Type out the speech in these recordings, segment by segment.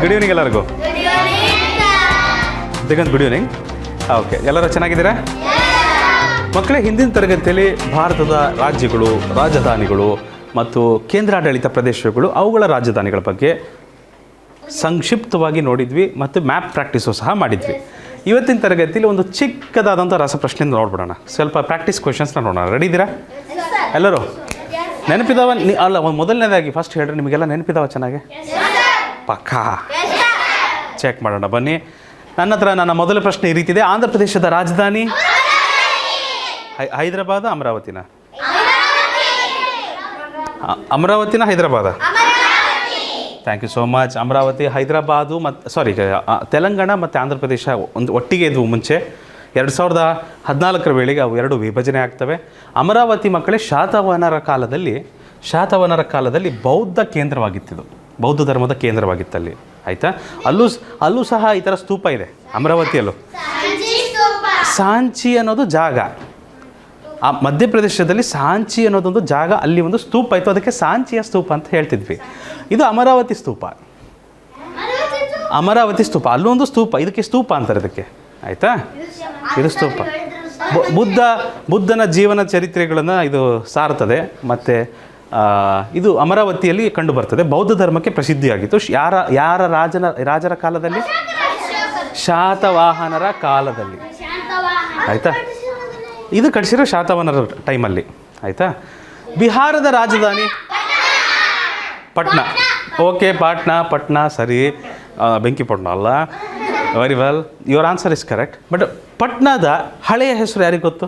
Good evening ಎಲ್ಲರಿಗೂ. Diganth good evening. Okay, ಎಲ್ಲರೂ ಚೆನ್ನಾಗಿದ್ದೀರಾ ಮಕ್ಕಳೇ? ಹಿಂದಿನ ತರಗತಿಯಲ್ಲಿ ಭಾರತದ ರಾಜ್ಯಗಳು, ರಾಜಧಾನಿಗಳು ಮತ್ತು ಕೇಂದ್ರಾಡಳಿತ ಪ್ರದೇಶಗಳು, ಅವುಗಳ ರಾಜಧಾನಿಗಳ ಬಗ್ಗೆ ಸಂಕ್ಷಿಪ್ತವಾಗಿ ನೋಡಿದ್ವಿ ಮತ್ತು ಮ್ಯಾಪ್ ಪ್ರಾಕ್ಟೀಸು ಸಹ ಮಾಡಿದ್ವಿ. ಇವತ್ತಿನ ತರಗತಿಯಲ್ಲಿ ಒಂದು ಚಿಕ್ಕದಾದಂಥ ರಸಪ್ರಶ್ನೆಯಿಂದ ನೋಡ್ಬಿಡೋಣ. ಸ್ವಲ್ಪ ಪ್ರಾಕ್ಟೀಸ್ ಕ್ವೆಶನ್ಸ್ನ ನೋಡೋಣ. ರೆಡಿ ಇದ್ದೀರಾ ಎಲ್ಲರೂ? ನೆನಪಿದಾವ? ಅಲ್ಲ, ಮೊದಲನೇದಾಗಿ ಫಸ್ಟ್ ಹೇಳ್ರಿ, ನಿಮಗೆಲ್ಲ ನೆನಪಿದಾವ ಚೆನ್ನಾಗಿ? ಪಕ್ಕಾ ಚೆಕ್ ಮಾಡೋಣ ಬನ್ನಿ. ನನ್ನ ಮೊದಲ ಪ್ರಶ್ನೆ ಈ ರೀತಿದೆ. ಆಂಧ್ರ ಪ್ರದೇಶದ ರಾಜಧಾನಿ ಹೈದರಾಬಾದ ಅಮರಾವತಿನ? ಅಮರಾವತಿನ ಹೈದರಾಬಾದ? Thank you so much. Amaravati, Hyderabad ಮತ್ತು ತೆಲಂಗಾಣ ಮತ್ತು ಆಂಧ್ರ ಪ್ರದೇಶ ಒಂದು ಒಟ್ಟಿಗೆ ಇದ್ವು ಮುಂಚೆ. 2014 ವೇಳೆಗೆ ಅವು ಎರಡು ವಿಭಜನೆ ಆಗ್ತವೆ. ಅಮರಾವತಿ ಮಕ್ಕಳೇ ಶಾತವಾಹನರ ಕಾಲದಲ್ಲಿ ಬೌದ್ಧ ಕೇಂದ್ರವಾಗಿತ್ತಿದು, ಬೌದ್ಧ ಧರ್ಮದ ಕೇಂದ್ರವಾಗಿತ್ತಲ್ಲಿ. ಆಯಿತಾ? ಅಲ್ಲೂ ಸಹ ಈ ಥರ ಸ್ತೂಪ ಇದೆ ಅಮರಾವತಿಯಲ್ಲೂ. ಸಾಂಚಿ ಅನ್ನೋದು ಜಾಗ, ಆ ಮಧ್ಯಪ್ರದೇಶದಲ್ಲಿ ಸಾಂಚಿ ಅನ್ನೋದೊಂದು ಜಾಗ, ಅಲ್ಲಿ ಒಂದು ಸ್ತೂಪ ಇತ್ತು, ಅದಕ್ಕೆ ಸಾಂಚಿಯ ಸ್ತೂಪ ಅಂತ ಹೇಳ್ತಿದ್ವಿ. ಇದು ಅಮರಾವತಿ ಸ್ತೂಪ. ಅಲ್ಲೂ ಒಂದು ಸ್ತೂಪ, ಇದಕ್ಕೆ ಸ್ತೂಪ ಅಂತಾರೆ ಇದಕ್ಕೆ. ಆಯಿತಾ? ಇದು ಸ್ತೂಪ. ಬುದ್ಧನ ಜೀವನ ಚರಿತ್ರೆಗಳನ್ನು ಇದು ಸಾರ್ತದೆ. ಮತ್ತು ಇದು ಅಮರಾವತಿಯಲ್ಲಿ ಕಂಡು ಬರ್ತದೆ. ಬೌದ್ಧ ಧರ್ಮಕ್ಕೆ ಪ್ರಸಿದ್ಧಿಯಾಗಿತ್ತು. ಯಾರ ರಾಜರ ಕಾಲದಲ್ಲಿ? ಶಾತವಾಹನರ ಕಾಲದಲ್ಲಿ. ಆಯಿತಾ? ಇದು ಕಟ್ಟಿಸಿರೋ ಶಾತವಾಹನರ ಟೈಮಲ್ಲಿ. ಆಯಿತಾ? ಬಿಹಾರದ ರಾಜಧಾನಿ ಪಟ್ನಾ. ಓಕೆ, ಪಟ್ನಾ ಸರಿ. ಬೆಂಕಿಪಟ್ನ ಅಲ್ಲ. Very well, your answer is correct. But ಪಟ್ನಾದ ಹಳೆಯ ಹೆಸರು ಯಾರಿಗೆ ಗೊತ್ತು?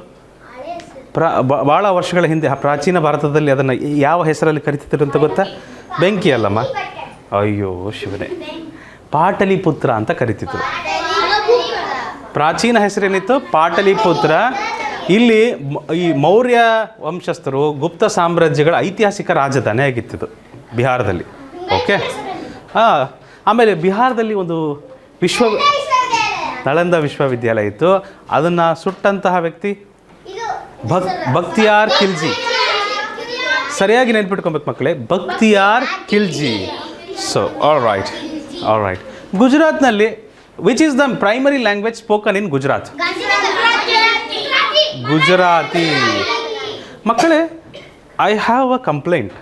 ಭಾಳ ವರ್ಷಗಳ ಹಿಂದೆ ಪ್ರಾಚೀನ ಭಾರತದಲ್ಲಿ ಅದನ್ನು ಯಾವ ಹೆಸರಲ್ಲಿ ಕರಿತಿದ್ರು ಅಂತ ಗೊತ್ತಾ? ಬೆಂಕಿ ಅಲ್ಲಮ್ಮ, ಅಯ್ಯೋ ಶಿವನೇ, ಪಾಟಲಿಪುತ್ರ ಅಂತ ಕರಿತಿದ್ರು. ಪ್ರಾಚೀನ ಹೆಸರೇನಿತ್ತು? ಪಾಟಲಿಪುತ್ರ. ಇಲ್ಲಿ ಈ ಮೌರ್ಯ ವಂಶಸ್ಥರು, ಗುಪ್ತ ಸಾಮ್ರಾಜ್ಯಗಳ ಐತಿಹಾಸಿಕ ರಾಜಧಾನಿ ಆಗಿತ್ತು ಬಿಹಾರದಲ್ಲಿ. ಓಕೆ. ಆಮೇಲೆ ಬಿಹಾರದಲ್ಲಿ ಒಂದು ನಳಂದ ವಿಶ್ವವಿದ್ಯಾಲಯ ಇತ್ತು. ಅದನ್ನು ಸುಟ್ಟಂತಹ ವ್ಯಕ್ತಿ ಬಖ್ತಿಯಾರ್ ಖಿಲ್ಜಿ. ಸರಿಯಾಗಿ ನೆನ್ಪಿಟ್ಕೊಬೇಕು ಮಕ್ಕಳೇ, Bakhtiyar Khilji. So all right. ಗುಜರಾತ್ನಲ್ಲಿ which is the primary language spoken in Gujarat? Gujarati. ಮಕ್ಕಳೇ, I have a complaint.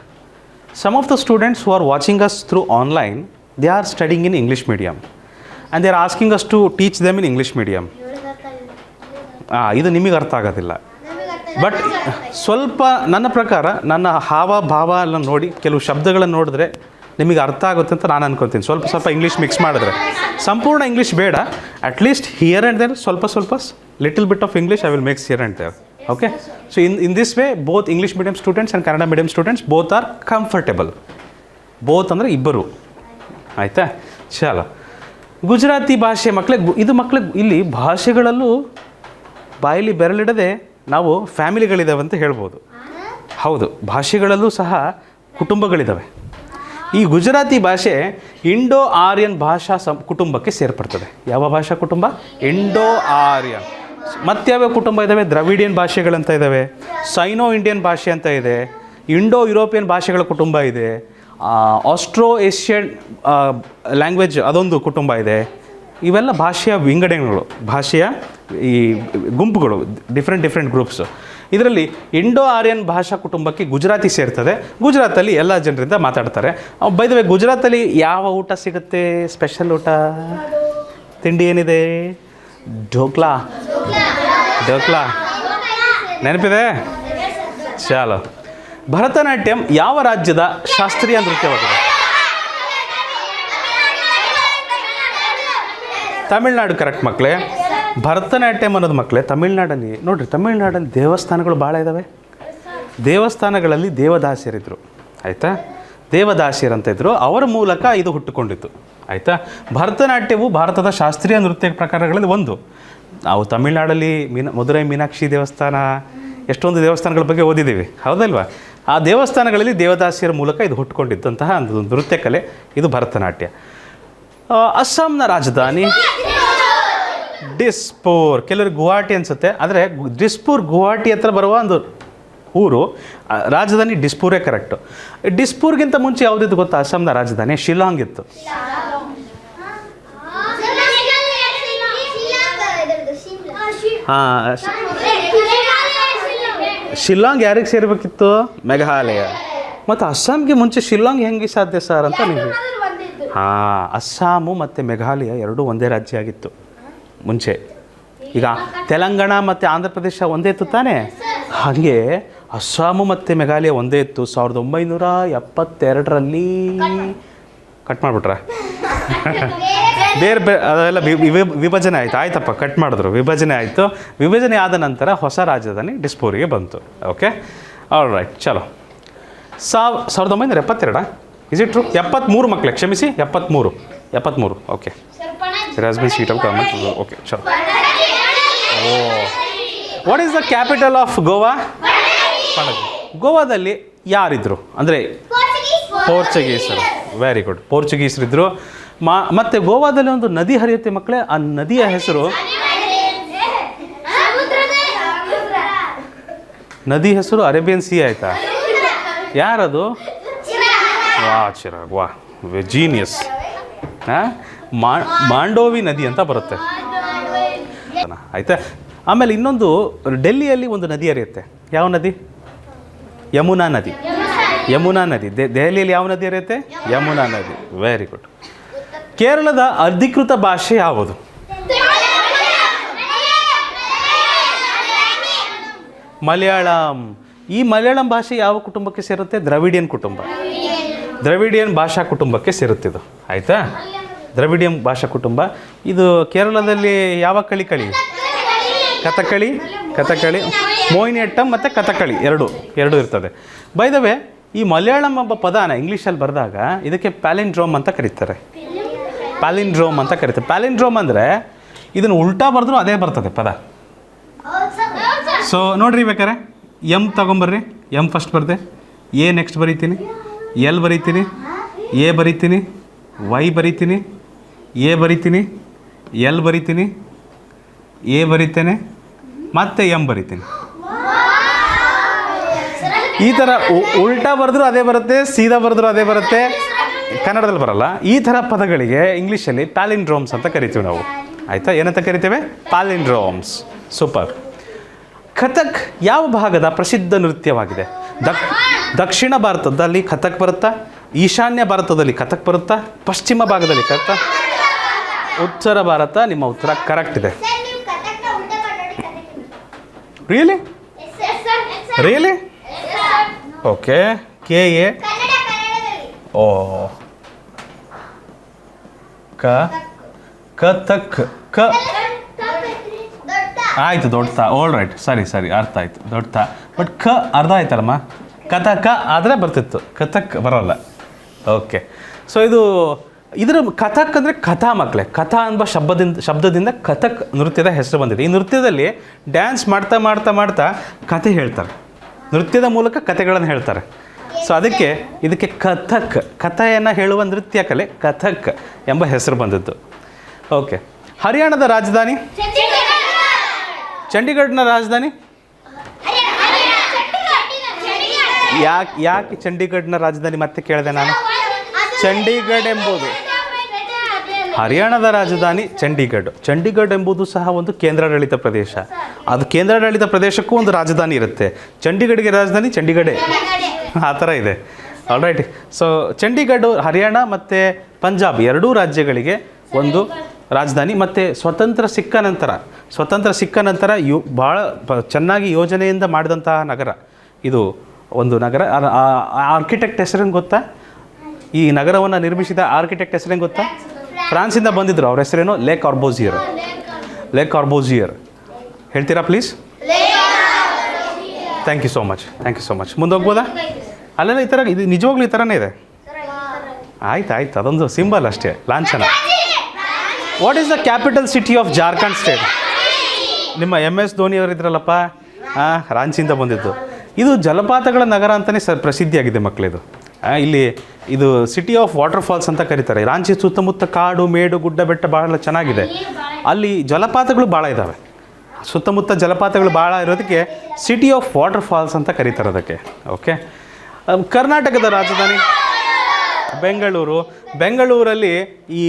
Some of the students who are watching us through online, they are studying in English medium and they are asking us to teach them in English medium. ಇದು ನಿಮಗೆ ಅರ್ಥ ಆಗೋದಿಲ್ಲ. But ಸ್ವಲ್ಪ ನನ್ನ ಪ್ರಕಾರ, ನನ್ನ ಹಾವ ಎಲ್ಲ ನೋಡಿ, ಕೆಲವು ಶಬ್ದಗಳನ್ನು ನೋಡಿದ್ರೆ ನಿಮಗೆ ಅರ್ಥ ಆಗುತ್ತೆ ಅಂತ ನಾನು ಅನ್ಕೊತೀನಿ. ಸ್ವಲ್ಪ ಇಂಗ್ಲೀಷ್ ಮಿಕ್ಸ್ ಮಾಡಿದ್ರೆ, ಸಂಪೂರ್ಣ ಇಂಗ್ಲೀಷ್ ಬೇಡ, ಅಟ್ಲೀಸ್ಟ್ ಹಿಯರ್ ಆ್ಯಂಡ್ ದೇರ್ ಸ್ವಲ್ಪ little bit of English I will makes here and there. Okay, so in this way both English medium students and Kannada medium students both are comfortable. both ಅಂದರೆ ಇಬ್ಬರು. ಆಯಿತಾ? ಚಲೋ. ಗುಜರಾತಿ ಭಾಷೆ ಮಕ್ಕಳೇ, ಇಲ್ಲಿ ಭಾಷೆಗಳಲ್ಲೂ ಬಾಯಲ್ಲಿ ಬೆರಳಿಡದೆ ನಾವು ಫ್ಯಾಮಿಲಿಗಳಿದ್ದಾವೆ ಅಂತ ಹೇಳ್ಬೋದು. ಹೌದು, ಭಾಷೆಗಳಲ್ಲೂ ಸಹ ಕುಟುಂಬಗಳಿದ್ದಾವೆ. ಈ ಗುಜರಾತಿ ಭಾಷೆ ಇಂಡೋ ಆರ್ಯನ್ ಭಾಷಾ ಕುಟುಂಬಕ್ಕೆ ಸೇರ್ಪಡ್ತದೆ. ಯಾವ ಭಾಷಾ ಕುಟುಂಬ? ಇಂಡೋ ಆರ್ಯನ್. ಮತ್ಯಾವ ಕುಟುಂಬ ಇದ್ದಾವೆ? ದ್ರವಿಡಿಯನ್ ಭಾಷೆಗಳಂತ ಇದ್ದಾವೆ, ಸೈನೋ ಇಂಡಿಯನ್ ಭಾಷೆ ಅಂತ ಇದೆ, ಇಂಡೋ ಯುರೋಪಿಯನ್ ಭಾಷೆಗಳ ಕುಟುಂಬ ಇದೆ, ಆಸ್ಟ್ರೋ ಏಷ್ಯನ್ ಲ್ಯಾಂಗ್ವೇಜ್ ಅದೊಂದು ಕುಟುಂಬ ಇದೆ. ಇವೆಲ್ಲ ಭಾಷೆಯ ವಿಂಗಡಣೆಗಳು, ಭಾಷೆಯ ಈ ಗುಂಪುಗಳು, ಡಿಫ್ರೆಂಟ್ ಗ್ರೂಪ್ಸು. ಇದರಲ್ಲಿ ಇಂಡೋ ಆರ್ಯನ್ ಭಾಷಾ ಕುಟುಂಬಕ್ಕೆ ಗುಜರಾತಿ ಸೇರ್ತದೆ. ಗುಜರಾತಲ್ಲಿ ಎಲ್ಲ ಜನರಿಂದ ಮಾತಾಡ್ತಾರೆ. ಬೈ ದ ವೇ, ಗುಜರಾತಲ್ಲಿ ಯಾವ ಊಟ ಸಿಗುತ್ತೆ? ಸ್ಪೆಷಲ್ ಊಟ, ತಿಂಡಿ ಏನಿದೆ? ಢೋಕ್ಲಾ. ನೆನಪಿದೆ? ಚಾಲೋ. ಭರತನಾಟ್ಯಂ ಯಾವ ರಾಜ್ಯದ ಶಾಸ್ತ್ರೀಯ ನೃತ್ಯವಾಗಿದೆ? ತಮಿಳ್ನಾಡು. ಕರೆಕ್ಟ್ ಮಕ್ಕಳೇ. ಭರತನಾಟ್ಯಂ ಅನ್ನೋದು ಮಕ್ಕಳೇ ತಮಿಳ್ನಾಡಲ್ಲಿ ನೋಡಿರಿ. ತಮಿಳ್ನಾಡಲ್ಲಿ ದೇವಸ್ಥಾನಗಳು ಭಾಳ ಇದ್ದಾವೆ. ದೇವಸ್ಥಾನಗಳಲ್ಲಿ ದೇವದಾಸಿಯರಿದ್ದರು. ಆಯಿತಾ? ದೇವದಾಸಿಯರಂತ ಇದ್ದರು. ಅವರ ಮೂಲಕ ಇದು ಹುಟ್ಟುಕೊಂಡಿತ್ತು. ಆಯಿತಾ? ಭರತನಾಟ್ಯವು ಭಾರತದ ಶಾಸ್ತ್ರೀಯ ನೃತ್ಯ ಪ್ರಕಾರಗಳಲ್ಲಿ ಒಂದು. ನಾವು ತಮಿಳ್ನಾಡಲ್ಲಿ ಮಧುರೈ ಮೀನಾಕ್ಷಿ ದೇವಸ್ಥಾನ, ಎಷ್ಟೊಂದು ದೇವಸ್ಥಾನಗಳ ಬಗ್ಗೆ ಓದಿದ್ದೀವಿ, ಹೌದಲ್ವಾ? ಆ ದೇವಸ್ಥಾನಗಳಲ್ಲಿ ದೇವದಾಸಿಯರ ಮೂಲಕ ಇದು ಹುಟ್ಟುಕೊಂಡಿದ್ದಂತಹ ಒಂದು ನೃತ್ಯ ಕಲೆ ಇದು ಭರತನಾಟ್ಯ. ಅಸ್ಸಾಂನ ರಾಜಧಾನಿ ಡಿಸ್ಪೂರ್. ಕೆಲವರು ಗುವಾಹಟಿ ಅನಿಸುತ್ತೆ, ಆದರೆ ಡಿಸ್ಪೂರ್ ಗುವಾಹಟಿ ಹತ್ರ ಬರುವ ಒಂದು ಊರು. ರಾಜಧಾನಿ ಡಿಸ್ಪೂರೇ ಕರೆಕ್ಟು. ಡಿಸ್ಪೂರ್ಗಿಂತ ಮುಂಚೆ ಯಾವುದಿತ್ತು ಗೊತ್ತಾ? ಅಸ್ಸಾಂನ ರಾಜಧಾನಿ ಶಿಲಾಂಗ್ ಇತ್ತು. ಹಾಂ, ಶಿಲ್ಲಾಂಗ್ ಯಾರಿಗೆ ಸೇರಬೇಕಿತ್ತು? ಮೇಘಾಲಯ. ಮತ್ತು ಅಸ್ಸಾಂಗೆ ಮುಂಚೆ ಶಿಲ್ಲಾಂಗ್ ಹೆಂಗೆ ಸಾಧ್ಯ ಸರ್ ಅಂತ ನೀವು? ಹಾಂ, ಅಸ್ಸಾಮು ಮತ್ತು ಮೇಘಾಲಯ ಎರಡೂ ಒಂದೇ ರಾಜ್ಯ ಆಗಿತ್ತು ಮುಂಚೆ. ಈಗ ತೆಲಂಗಾಣ ಮತ್ತು ಆಂಧ್ರ ಪ್ರದೇಶ ಒಂದೇ ಇತ್ತು ತಾನೇ, ಹಾಗೆ ಅಸ್ಸಾಮು ಮತ್ತು ಮೇಘಾಲಯ ಒಂದೇ ಇತ್ತು. 1972ರಲ್ಲಿ ಕಟ್ ಮಾಡಿಬಿಟ್ರ ಬೇರೆ ಬೇರೆ ಅದೆಲ್ಲ ವಿಭಜನೆ ಆಯಿತು. ಆಯ್ತಪ್ಪ, ಕಟ್ ಮಾಡಿದ್ರು, ವಿಭಜನೆ ಆಯಿತು. ವಿಭಜನೆ ಆದ ನಂತರ ಹೊಸ ರಾಜಧಾನಿ ಡಿಸ್ಪೂರಿಗೆ ಬಂತು. ಓಕೆ, ಆಲ್ ರೈಟ್, ಚಲೋ. 1972 ಇಸ್ ಇಟ್ ಟ್ರೂ? 73 ಮಕ್ಕಳೇ, ಕ್ಷಮಿಸಿ, 73. ಓಕೆ, ರಾಜ್ಬೀನ್ ಸೀಟ್ ಆಫ್ ಗವರ್ಮೆಂಟ್. ಓಕೆ, ಚಲೋ. Oh, what is the capital of Goa? Panaji. ಗೋವಾದಲ್ಲಿ ಯಾರಿದ್ರು ಅಂದರೆ ಪೋರ್ಚುಗೀಸರು. ವೆರಿ ಗುಡ್, ಪೋರ್ಚುಗೀಸರಿದ್ದರು. ಮತ್ತು ಗೋವಾದಲ್ಲಿ ಒಂದು ನದಿ ಹರಿಯುತ್ತೆ ಮಕ್ಕಳೇ, ಆ ನದಿಯ ಹೆಸರು ಅರೇಬಿಯನ್ ಸಿ ಆಯಿತಾ? ಯಾರದು? ಚಿರಾಗ್, ವಾ, ಜೀನಿಯಸ್. ಮಾಂಡೋವಿ ನದಿ ಅಂತ ಬರುತ್ತೆ ಆಯಿತಾ. ಆಮೇಲೆ ಇನ್ನೊಂದು, ಡೆಲ್ಲಿಯಲ್ಲಿ ಒಂದು ನದಿ ಹರಿಯುತ್ತೆ. ಯಾವ ನದಿ? ಯಮುನಾ ನದಿ. ದೆಹಲಿಯಲ್ಲಿ ಯಾವ ನದಿ ಹರಿಯುತ್ತೆ? ಯಮುನಾ ನದಿ. Very good. ಕೇರಳದ ಅಧಿಕೃತ ಭಾಷೆ ಯಾವುದು? ಮಲಯಾಳಂ. ಈ ಮಲಯಾಳಂ ಭಾಷೆ ಯಾವ ಕುಟುಂಬಕ್ಕೆ ಸೇರುತ್ತೆ? ದ್ರವಿಡಿಯನ್ ಕುಟುಂಬ. ದ್ರವಿಡಿಯನ್ ಭಾಷಾ ಕುಟುಂಬಕ್ಕೆ ಸೇರುತ್ತಿದ್ದು, ಆಯಿತಾ? ದ್ರವಿಡಿಯನ್ ಭಾಷಾ ಕುಟುಂಬ. ಇದು ಕೇರಳದಲ್ಲಿ ಯಾವ ಕಳಿ? ಕಥಕಳಿ, ಮೋಹಿನಿಯಟ್ಟಂ ಮತ್ತು ಕಥಕಳಿ ಎರಡು ಇರ್ತದೆ. ಬೈ ದ ವೇ, ಈ ಮಲಯಾಳಂ ಎಂಬ ಪದಾನ ಇಂಗ್ಲೀಷಲ್ಲಿ ಬರೆದಾಗ ಇದಕ್ಕೆ ಪ್ಯಾಲಿಂಡ್ರೋಮ್ ಅಂತ ಕರೀತಾರೆ. ಪ್ಯಾಲಿಂಡ್ರೋಮ್ ಅಂದರೆ ಇದನ್ನು ಉಲ್ಟಾ ಬರೆದ್ರೂ ಅದೇ ಬರ್ತದೆ ಪದ. ಸೊ ನೋಡ್ರಿ, ಬೇಕಾರೆ ಎಮ್ ತಗೊಂಬರ್ರಿ. ಎಮ್ ಫಸ್ಟ್ ಬರ್ದೆ, ಎ ನೆಕ್ಸ್ಟ್ ಬರೀತೀನಿ, ಎಲ್ ಬರೀತೀನಿ, ಎ ಬರೀತೀನಿ, ವೈ ಬರೀತೀನಿ, ಎ ಬರೀತೀನಿ, ಎಲ್ ಬರೀತೀನಿ, ಎ ಬರೀತೇನೆ, ಮತ್ತೆ ಎಮ್ ಬರೀತೀನಿ. ಈ ಥರ ಉಲ್ಟಾ ಬರೆದ್ರೂ ಅದೇ ಬರುತ್ತೆ, ಸೀದಾ ಬರೆದ್ರೂ ಅದೇ ಬರುತ್ತೆ, ಕನ್ನಡದಲ್ಲಿ ಬರಲ್ಲ. ಈ ಥರ ಪದಗಳಿಗೆ ಇಂಗ್ಲೀಷಲ್ಲಿ ಪ್ಯಾಲಿಂಡ್ರೋಮ್ಸ್ ಅಂತ ಕರಿತೀವಿ ನಾವು, ಆಯಿತಾ? ಏನಂತ ಕರಿತೇವೆ? ಪ್ಯಾಲಿಂಡ್ರೋಮ್ಸ್. ಸೂಪರ್. ಕಥಕ್ ಯಾವ ಭಾಗದ ಪ್ರಸಿದ್ಧ ನೃತ್ಯವಾಗಿದೆ? ದಕ್ಷಿಣ ಭಾರತದಲ್ಲಿ ಕಥಕ್ ಬರುತ್ತಾ? ಈಶಾನ್ಯ ಭಾರತದಲ್ಲಿ ಕಥಕ್ ಬರುತ್ತಾ? ಪಶ್ಚಿಮ ಭಾಗದಲ್ಲಿ ಕಥಕ್? ಉತ್ತರ ಭಾರತ. ನಿಮ್ಮ ಉತ್ತರ ಕರೆಕ್ಟ್ ಇದೆ. ರಿಯಲಿ? ಓಕೆ. KA ಓ ಕಥಕ್ ಆಯಿತು. ದೊಡ್ಡ ಆಲ್ ರೈಟ್, ಸರಿ ಅರ್ಥ ಆಯಿತು. ದೊಡ್ಡ ಬಟ್ ಅರ್ಧ ಆಯ್ತಲ್ಲಮ್ಮ. ಕಥಕ ಆದರೆ ಬರ್ತಿತ್ತು, ಕಥಕ್ ಬರೋಲ್ಲ. ಓಕೆ. ಸೊ ಇದರ ಕಥಕ್ ಅಂದರೆ ಕಥಾ ಮಕ್ಕಳೇ. ಕಥಾ ಎಂಬ ಶಬ್ದದಿಂದ ಕಥಕ್ ನೃತ್ಯದ ಹೆಸರು ಬಂದಿದೆ. ಈ ನೃತ್ಯದಲ್ಲಿ ಡ್ಯಾನ್ಸ್ ಮಾಡ್ತಾ ಕಥೆ ಹೇಳ್ತಾರೆ. ನೃತ್ಯದ ಮೂಲಕ ಕಥೆಗಳನ್ನು ಹೇಳ್ತಾರೆ. ಸೊ ಇದಕ್ಕೆ ಕಥೆಯನ್ನು ಹೇಳುವ ನೃತ್ಯ ಕಲೆ ಕಥಕ್ ಎಂಬ ಹೆಸರು ಬಂದದ್ದು. ಓಕೆ. ಹರಿಯಾಣದ ರಾಜಧಾನಿ? ಚಂಡೀಗಢನ ರಾಜಧಾನಿ? ಯಾಕೆ ಚಂಡೀಗಢನ ರಾಜಧಾನಿ ಮತ್ತೆ ಕೇಳಿದೆ ನಾನು? ಚಂಡೀಗಢ ಎಂಬುದು ಹರಿಯಾಣದ ರಾಜಧಾನಿ ಚಂಡೀಗಢ ಎಂಬುದು ಸಹ ಒಂದು ಕೇಂದ್ರಾಡಳಿತ ಪ್ರದೇಶ. ಅದು ಕೇಂದ್ರಾಡಳಿತ ಪ್ರದೇಶಕ್ಕೂ ಒಂದು ರಾಜಧಾನಿ ಇರುತ್ತೆ. ಚಂಡೀಗಢಗೆ ರಾಜಧಾನಿ ಚಂಡೀಗಢ, ಆ ಥರ ಇದೆ. All right. So Chandigarh Haryana ಮತ್ತು ಪಂಜಾಬ್ ಎರಡೂ ರಾಜ್ಯಗಳಿಗೆ ಒಂದು ರಾಜಧಾನಿ. ಮತ್ತು ಸ್ವತಂತ್ರ ಸಿಕ್ಕ ನಂತರ ಭಾಳ ಚೆನ್ನಾಗಿ ಯೋಜನೆಯಿಂದ ಮಾಡಿದಂತಹ ನಗರ ಇದು. ಒಂದು ನಗರ. ಆರ್ಕಿಟೆಕ್ಟ್ ಹೆಸರೇನು ಗೊತ್ತಾ? ಈ ನಗರವನ್ನು ನಿರ್ಮಿಸಿದ ಆರ್ಕಿಟೆಕ್ಟ್ ಹೆಸರೇನು ಗೊತ್ತಾ? ಫ್ರಾನ್ಸಿಂದ ಬಂದಿದ್ದರು. ಅವ್ರ ಹೆಸರೇನು? Le Corbusier. ಹೇಳ್ತೀರಾ please? Thank you so much. ಮುಂದೆ ಹೋಗ್ಬೋದಾ? ಅಲ್ಲೆಲ್ಲ ಈ ಥರ, ಇದು ನಿಜವಾಗ್ಲೂ ಈ ಥರನೇ ಇದೆ. ಆಯ್ತು, ಅದೊಂದು ಸಿಂಬಲ್ ಅಷ್ಟೇ, ಲಾಂಛನ. What is the capital city of Jharkhand state? ನಿಮ್ಮ MS ಧೋನಿಯವರು ಇದ್ರಲ್ಲಪ್ಪ, ರಾಂಚಿಯಿಂದ ಬಂದಿದ್ದು. ಇದು ಜಲಪಾತಗಳ ನಗರ ಅಂತಲೇ ಪ್ರಸಿದ್ಧಿಯಾಗಿದೆ ಮಕ್ಕಳಿದು. ಇದು ಸಿಟಿ ಆಫ್ ವಾಟರ್ ಫಾಲ್ಸ್ ಅಂತ ಕರೀತಾರೆ. ರಾಂಚಿ ಸುತ್ತಮುತ್ತ ಕಾಡು ಮೇಡು ಗುಡ್ಡ ಬೆಟ್ಟ ಭಾಳ ಚೆನ್ನಾಗಿದೆ. ಅಲ್ಲಿ ಜಲಪಾತಗಳು ಭಾಳ ಇದ್ದಾವೆ. ಸುತ್ತಮುತ್ತ ಜಲಪಾತಗಳು ಭಾಳ ಇರೋದಕ್ಕೆ ಸಿಟಿ ಆಫ್ ವಾಟರ್ ಫಾಲ್ಸ್ ಅಂತ ಕರೀತಾರೆ ಅದಕ್ಕೆ. ಓಕೆ. ಕರ್ನಾಟಕದ ರಾಜಧಾನಿ? ಬೆಂಗಳೂರಲ್ಲಿ ಈ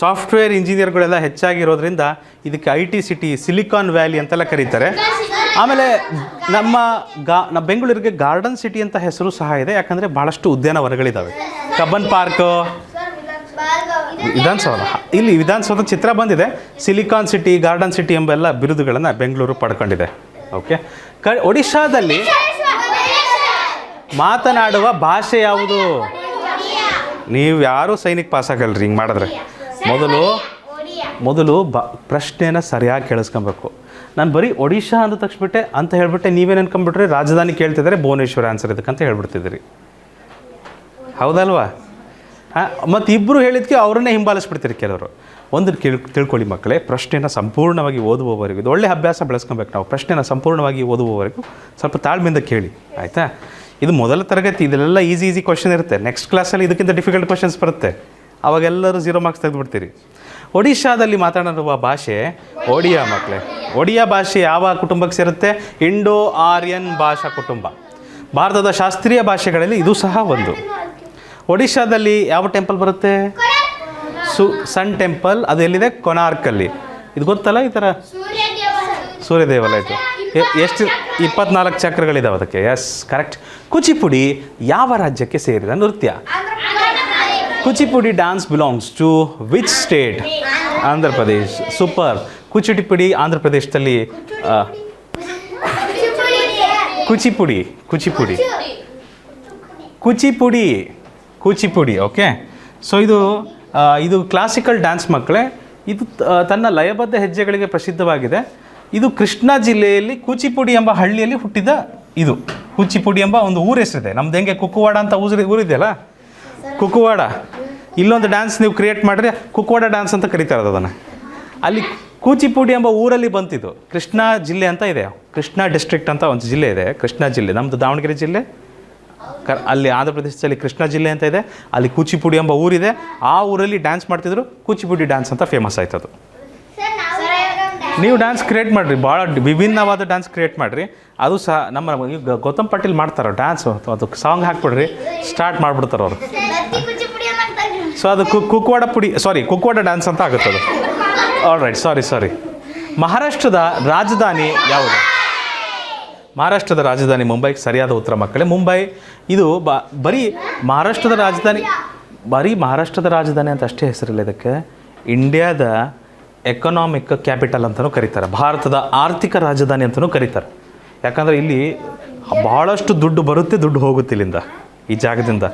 ಸಾಫ್ಟ್ವೇರ್ ಇಂಜಿನಿಯರ್ಗಳೆಲ್ಲ ಹೆಚ್ಚಾಗಿರೋದ್ರಿಂದ ಇದಕ್ಕೆ IT ಸಿಟಿ, ಸಿಲಿಕಾನ್ ವ್ಯಾಲಿ ಅಂತೆಲ್ಲ ಕರೀತಾರೆ. ಆಮೇಲೆ ನಮ್ಮ ಬೆಂಗಳೂರಿಗೆ ಗಾರ್ಡನ್ ಸಿಟಿ ಅಂತ ಹೆಸರು ಸಹ ಇದೆ, ಯಾಕಂದರೆ ಭಾಳಷ್ಟು ಉದ್ಯಾನವನಗಳಿದ್ದಾವೆ. ಕಬ್ಬನ್ ಪಾರ್ಕು, ವಿಧಾನಸೌಧ ಚಿತ್ರ ಬಂದಿದೆ. ಸಿಲಿಕಾನ್ ಸಿಟಿ, ಗಾರ್ಡನ್ ಸಿಟಿ ಎಂಬೆಲ್ಲ ಬಿರುದುಗಳನ್ನು ಬೆಂಗಳೂರು ಪಡ್ಕೊಂಡಿದೆ. ಓಕೆ. ಒಡಿಶಾದಲ್ಲಿ ಮಾತನಾಡುವ ಭಾಷೆ ಯಾವುದು? ನೀವು ಯಾರೂ ಸೈನಿಕ್ ಪಾಸ್ ಆಗಲ್ರಿ ಹಿಂಗೆ ಮಾಡಿದ್ರೆ. ಮೊದಲು ಪ್ರಶ್ನೆನ ಸರಿಯಾಗಿ ಕೇಳಿಸ್ಕೊಬೇಕು. ನಾನು ಬರೀ ಒಡಿಶಾ ಅಂದ ತಕ್ಷಬಿಟ್ಟೆ ಅಂತ ಹೇಳ್ಬಿಟ್ಟೆ ನೀವೇನು ಅನ್ಕೊಂಡ್ಬಿಟ್ರೆ ರಾಜಧಾನಿ ಕೇಳ್ತಿದ್ದಾರೆ ಭುವನೇಶ್ವರ ಆನ್ಸರ್ ಇದಕ್ಕಂತ ಹೇಳ್ಬಿಡ್ತಿದ್ದೀರಿ, ಹೌದಲ್ವಾ? ಮತ್ತು ಇಬ್ಬರು ಹೇಳಿದ್ಕೆ ಅವರನ್ನೇ ಹಿಂಬಾಲಿಸ್ಬಿಡ್ತೀರಿ ಕೆಲವರು. ಒಂದು ತಿಳ್ಕೊಳ್ಳಿ ಮಕ್ಕಳೇ, ಪ್ರಶ್ನೆನ ಸಂಪೂರ್ಣವಾಗಿ ಓದುವವರೆಗೂ ಇದು ಒಳ್ಳೆ ಅಭ್ಯಾಸ ಬೆಳೆಸ್ಕೊಬೇಕು ನಾವು. ಪ್ರಶ್ನೆನ ಸಂಪೂರ್ಣವಾಗಿ ಓದುವವರೆಗೂ ಸ್ವಲ್ಪ ತಾಳ್ಮೆಯಿಂದ ಕೇಳಿ, ಆಯಿತಾ? ಇದು ಮೊದಲ ತರಗತಿ, ಇದೆಲ್ಲ ಈಸಿ ಕ್ವಶನ್ ಇರುತ್ತೆ. ನೆಕ್ಸ್ಟ್ ಕ್ಲಾಸಲ್ಲಿ ಇದಕ್ಕಿಂತ ಡಿಫಿಕಲ್ಟ್ ಕ್ವಶನ್ಸ್ ಬರುತ್ತೆ, ಅವಾಗೆಲ್ಲರೂ 0 ಮಾರ್ಕ್ಸ್ ತೆಗೆದುಬಿಡ್ತೀರಿ. ಒಡಿಶಾದಲ್ಲಿ ಮಾತನಾಡುವ ಭಾಷೆ ಒಡಿಯಾ ಮಕ್ಕಳೇ. ಒಡಿಯಾ ಭಾಷೆ ಯಾವ ಕುಟುಂಬಕ್ಕೆ ಸೇರುತ್ತೆ? ಇಂಡೋ ಆರ್ಯನ್ ಭಾಷಾ ಕುಟುಂಬ. ಭಾರತದ ಶಾಸ್ತ್ರೀಯ ಭಾಷೆಗಳಲ್ಲಿ ಇದು ಸಹ ಒಂದು. ಒಡಿಶಾದಲ್ಲಿ ಯಾವ ಟೆಂಪಲ್ ಬರುತ್ತೆ? Sun temple. ಅದು ಎಲ್ಲಿದೆ? ಕೊನಾರ್ಕಲ್ಲಿ. ಇದು ಗೊತ್ತಲ್ಲ ಈ ಥರ ಸೂರ್ಯ ದೇವಾಲಯ. ಇದು ಎಷ್ಟು 24 ಚಕ್ರಗಳಿದಾವೆ ಅದಕ್ಕೆ. S, correct. ಕೂಚಿಪುಡಿ ಯಾವ ರಾಜ್ಯಕ್ಕೆ ಸೇರಿದ ನೃತ್ಯ? Kuchipudi dance belongs to which state? Andhra Pradesh. Super. Kuchipudi Andhra ಪ್ರದೇಶದಲ್ಲಿ ಕೂಚಿಪುಡಿ. ಓಕೆ. ಸೊ ಇದು ಕ್ಲಾಸಿಕಲ್ ಡ್ಯಾನ್ಸ್ ಮಕ್ಕಳೇ. ಇದು ತನ್ನ ಲಯಬದ್ಧ ಹೆಜ್ಜೆಗಳಿಗೆ ಪ್ರಸಿದ್ಧವಾಗಿದೆ. ಇದು ಕೃಷ್ಣಾ ಜಿಲ್ಲೆಯಲ್ಲಿ ಕೂಚಿಪುಡಿ ಎಂಬ ಹಳ್ಳಿಯಲ್ಲಿ ಹುಟ್ಟಿದ ಇದು. ಕೂಚಿಪುಡಿ ಎಂಬ ಒಂದು ಊರ ಹೆಸರಿದೆ. ನಮ್ದು ಹೆಂಗೆ ಕುಕ್ಕುವಾಡ ಅಂತ ಊರಿದೆಯಲ್ಲ, ಕುಕ್ಕುವಾಡ. ಇಲ್ಲೊಂದು ಡ್ಯಾನ್ಸ್ ನೀವು ಕ್ರಿಯೇಟ್ ಮಾಡಿದ್ರೆ ಕುಕ್ಕುವಾಡ ಡ್ಯಾನ್ಸ್ ಅಂತ ಕರೀತಾರೆ ಅದನ್ನು. ಅಲ್ಲಿ ಕೂಚಿಪುಡಿ ಎಂಬ ಊರಲ್ಲಿ ಬಂತಿದ್ದು. ಕೃಷ್ಣಾ ಜಿಲ್ಲೆ ಅಂತ ಇದೆ, ಕೃಷ್ಣಾ ಡಿಸ್ಟ್ರಿಕ್ಟ್ ಅಂತ ಒಂದು ಜಿಲ್ಲೆ ಇದೆ. ಕೃಷ್ಣಾ ಜಿಲ್ಲೆ ನಮ್ಮದು ದಾವಣಗೆರೆ ಜಿಲ್ಲೆ. ಅಲ್ಲಿ ಆಂಧ್ರ ಪ್ರದೇಶದಲ್ಲಿ ಕೃಷ್ಣಾ ಜಿಲ್ಲೆ ಅಂತ ಇದೆ. ಅಲ್ಲಿ ಕೂಚಿಪುಡಿ ಎಂಬ ಊರಿದೆ. ಆ ಊರಲ್ಲಿ ಡ್ಯಾನ್ಸ್ ಮಾಡ್ತಿದ್ರು. ಕೂಚಿಪುಡಿ ಡ್ಯಾನ್ಸ್ ಅಂತ ಫೇಮಸ್ ಆಯ್ತದು. ನೀವು ಡ್ಯಾನ್ಸ್ ಕ್ರಿಯೇಟ್ ಮಾಡಿರಿ, ಭಾಳ ವಿಭಿನ್ನವಾದ ಡ್ಯಾನ್ಸ್ ಕ್ರಿಯೇಟ್ ಮಾಡಿರಿ. ಅದು ಸಹ ನಮ್ಮ ಗೌತಮ್ ಪಾಟೀಲ್ ಮಾಡ್ತಾರೆ ಡ್ಯಾನ್ಸು. ಅದಕ್ಕೆ ಸಾಂಗ್ ಹಾಕ್ಬಿಡ್ರಿ, ಸ್ಟಾರ್ಟ್ ಮಾಡಿಬಿಡ್ತಾರೆ ಅವರು. ಸೊ ಅದು ಕುಕ್ಕುವಾಡ ಡ್ಯಾನ್ಸ್ ಅಂತ ಆಗುತ್ತೆ ಅದು. ಆಲ್ ರೈಟ್, ಸಾರಿ. ಮಹಾರಾಷ್ಟ್ರದ ರಾಜಧಾನಿ ಯಾವುದು? ಮಹಾರಾಷ್ಟ್ರದ ರಾಜಧಾನಿ ಮುಂಬೈಗೆ ಸರಿಯಾದ ಉತ್ತರ ಮಕ್ಕಳೇ. ಮುಂಬೈ. ಇದು ಬರೀ ಮಹಾರಾಷ್ಟ್ರದ ರಾಜಧಾನಿ ಅಂತ ಅಷ್ಟೇ ಹೆಸರಿಲ್ಲ ಇದಕ್ಕೆ. ಇಂಡಿಯಾದ ಎಕನಾಮಿಕ್ ಕ್ಯಾಪಿಟಲ್ ಅಂತಲೂ ಕರೀತಾರೆ. ಭಾರತದ ಆರ್ಥಿಕ ರಾಜಧಾನಿ ಅಂತಲೂ ಕರೀತಾರೆ. ಯಾಕಂದರೆ ಇಲ್ಲಿ ಭಾಳಷ್ಟು ದುಡ್ಡು ಬರುತ್ತೆ, ದುಡ್ಡು ಹೋಗುತ್ತೆ ಇಲ್ಲಿಂದ, ಈ ಜಾಗದಿಂದ.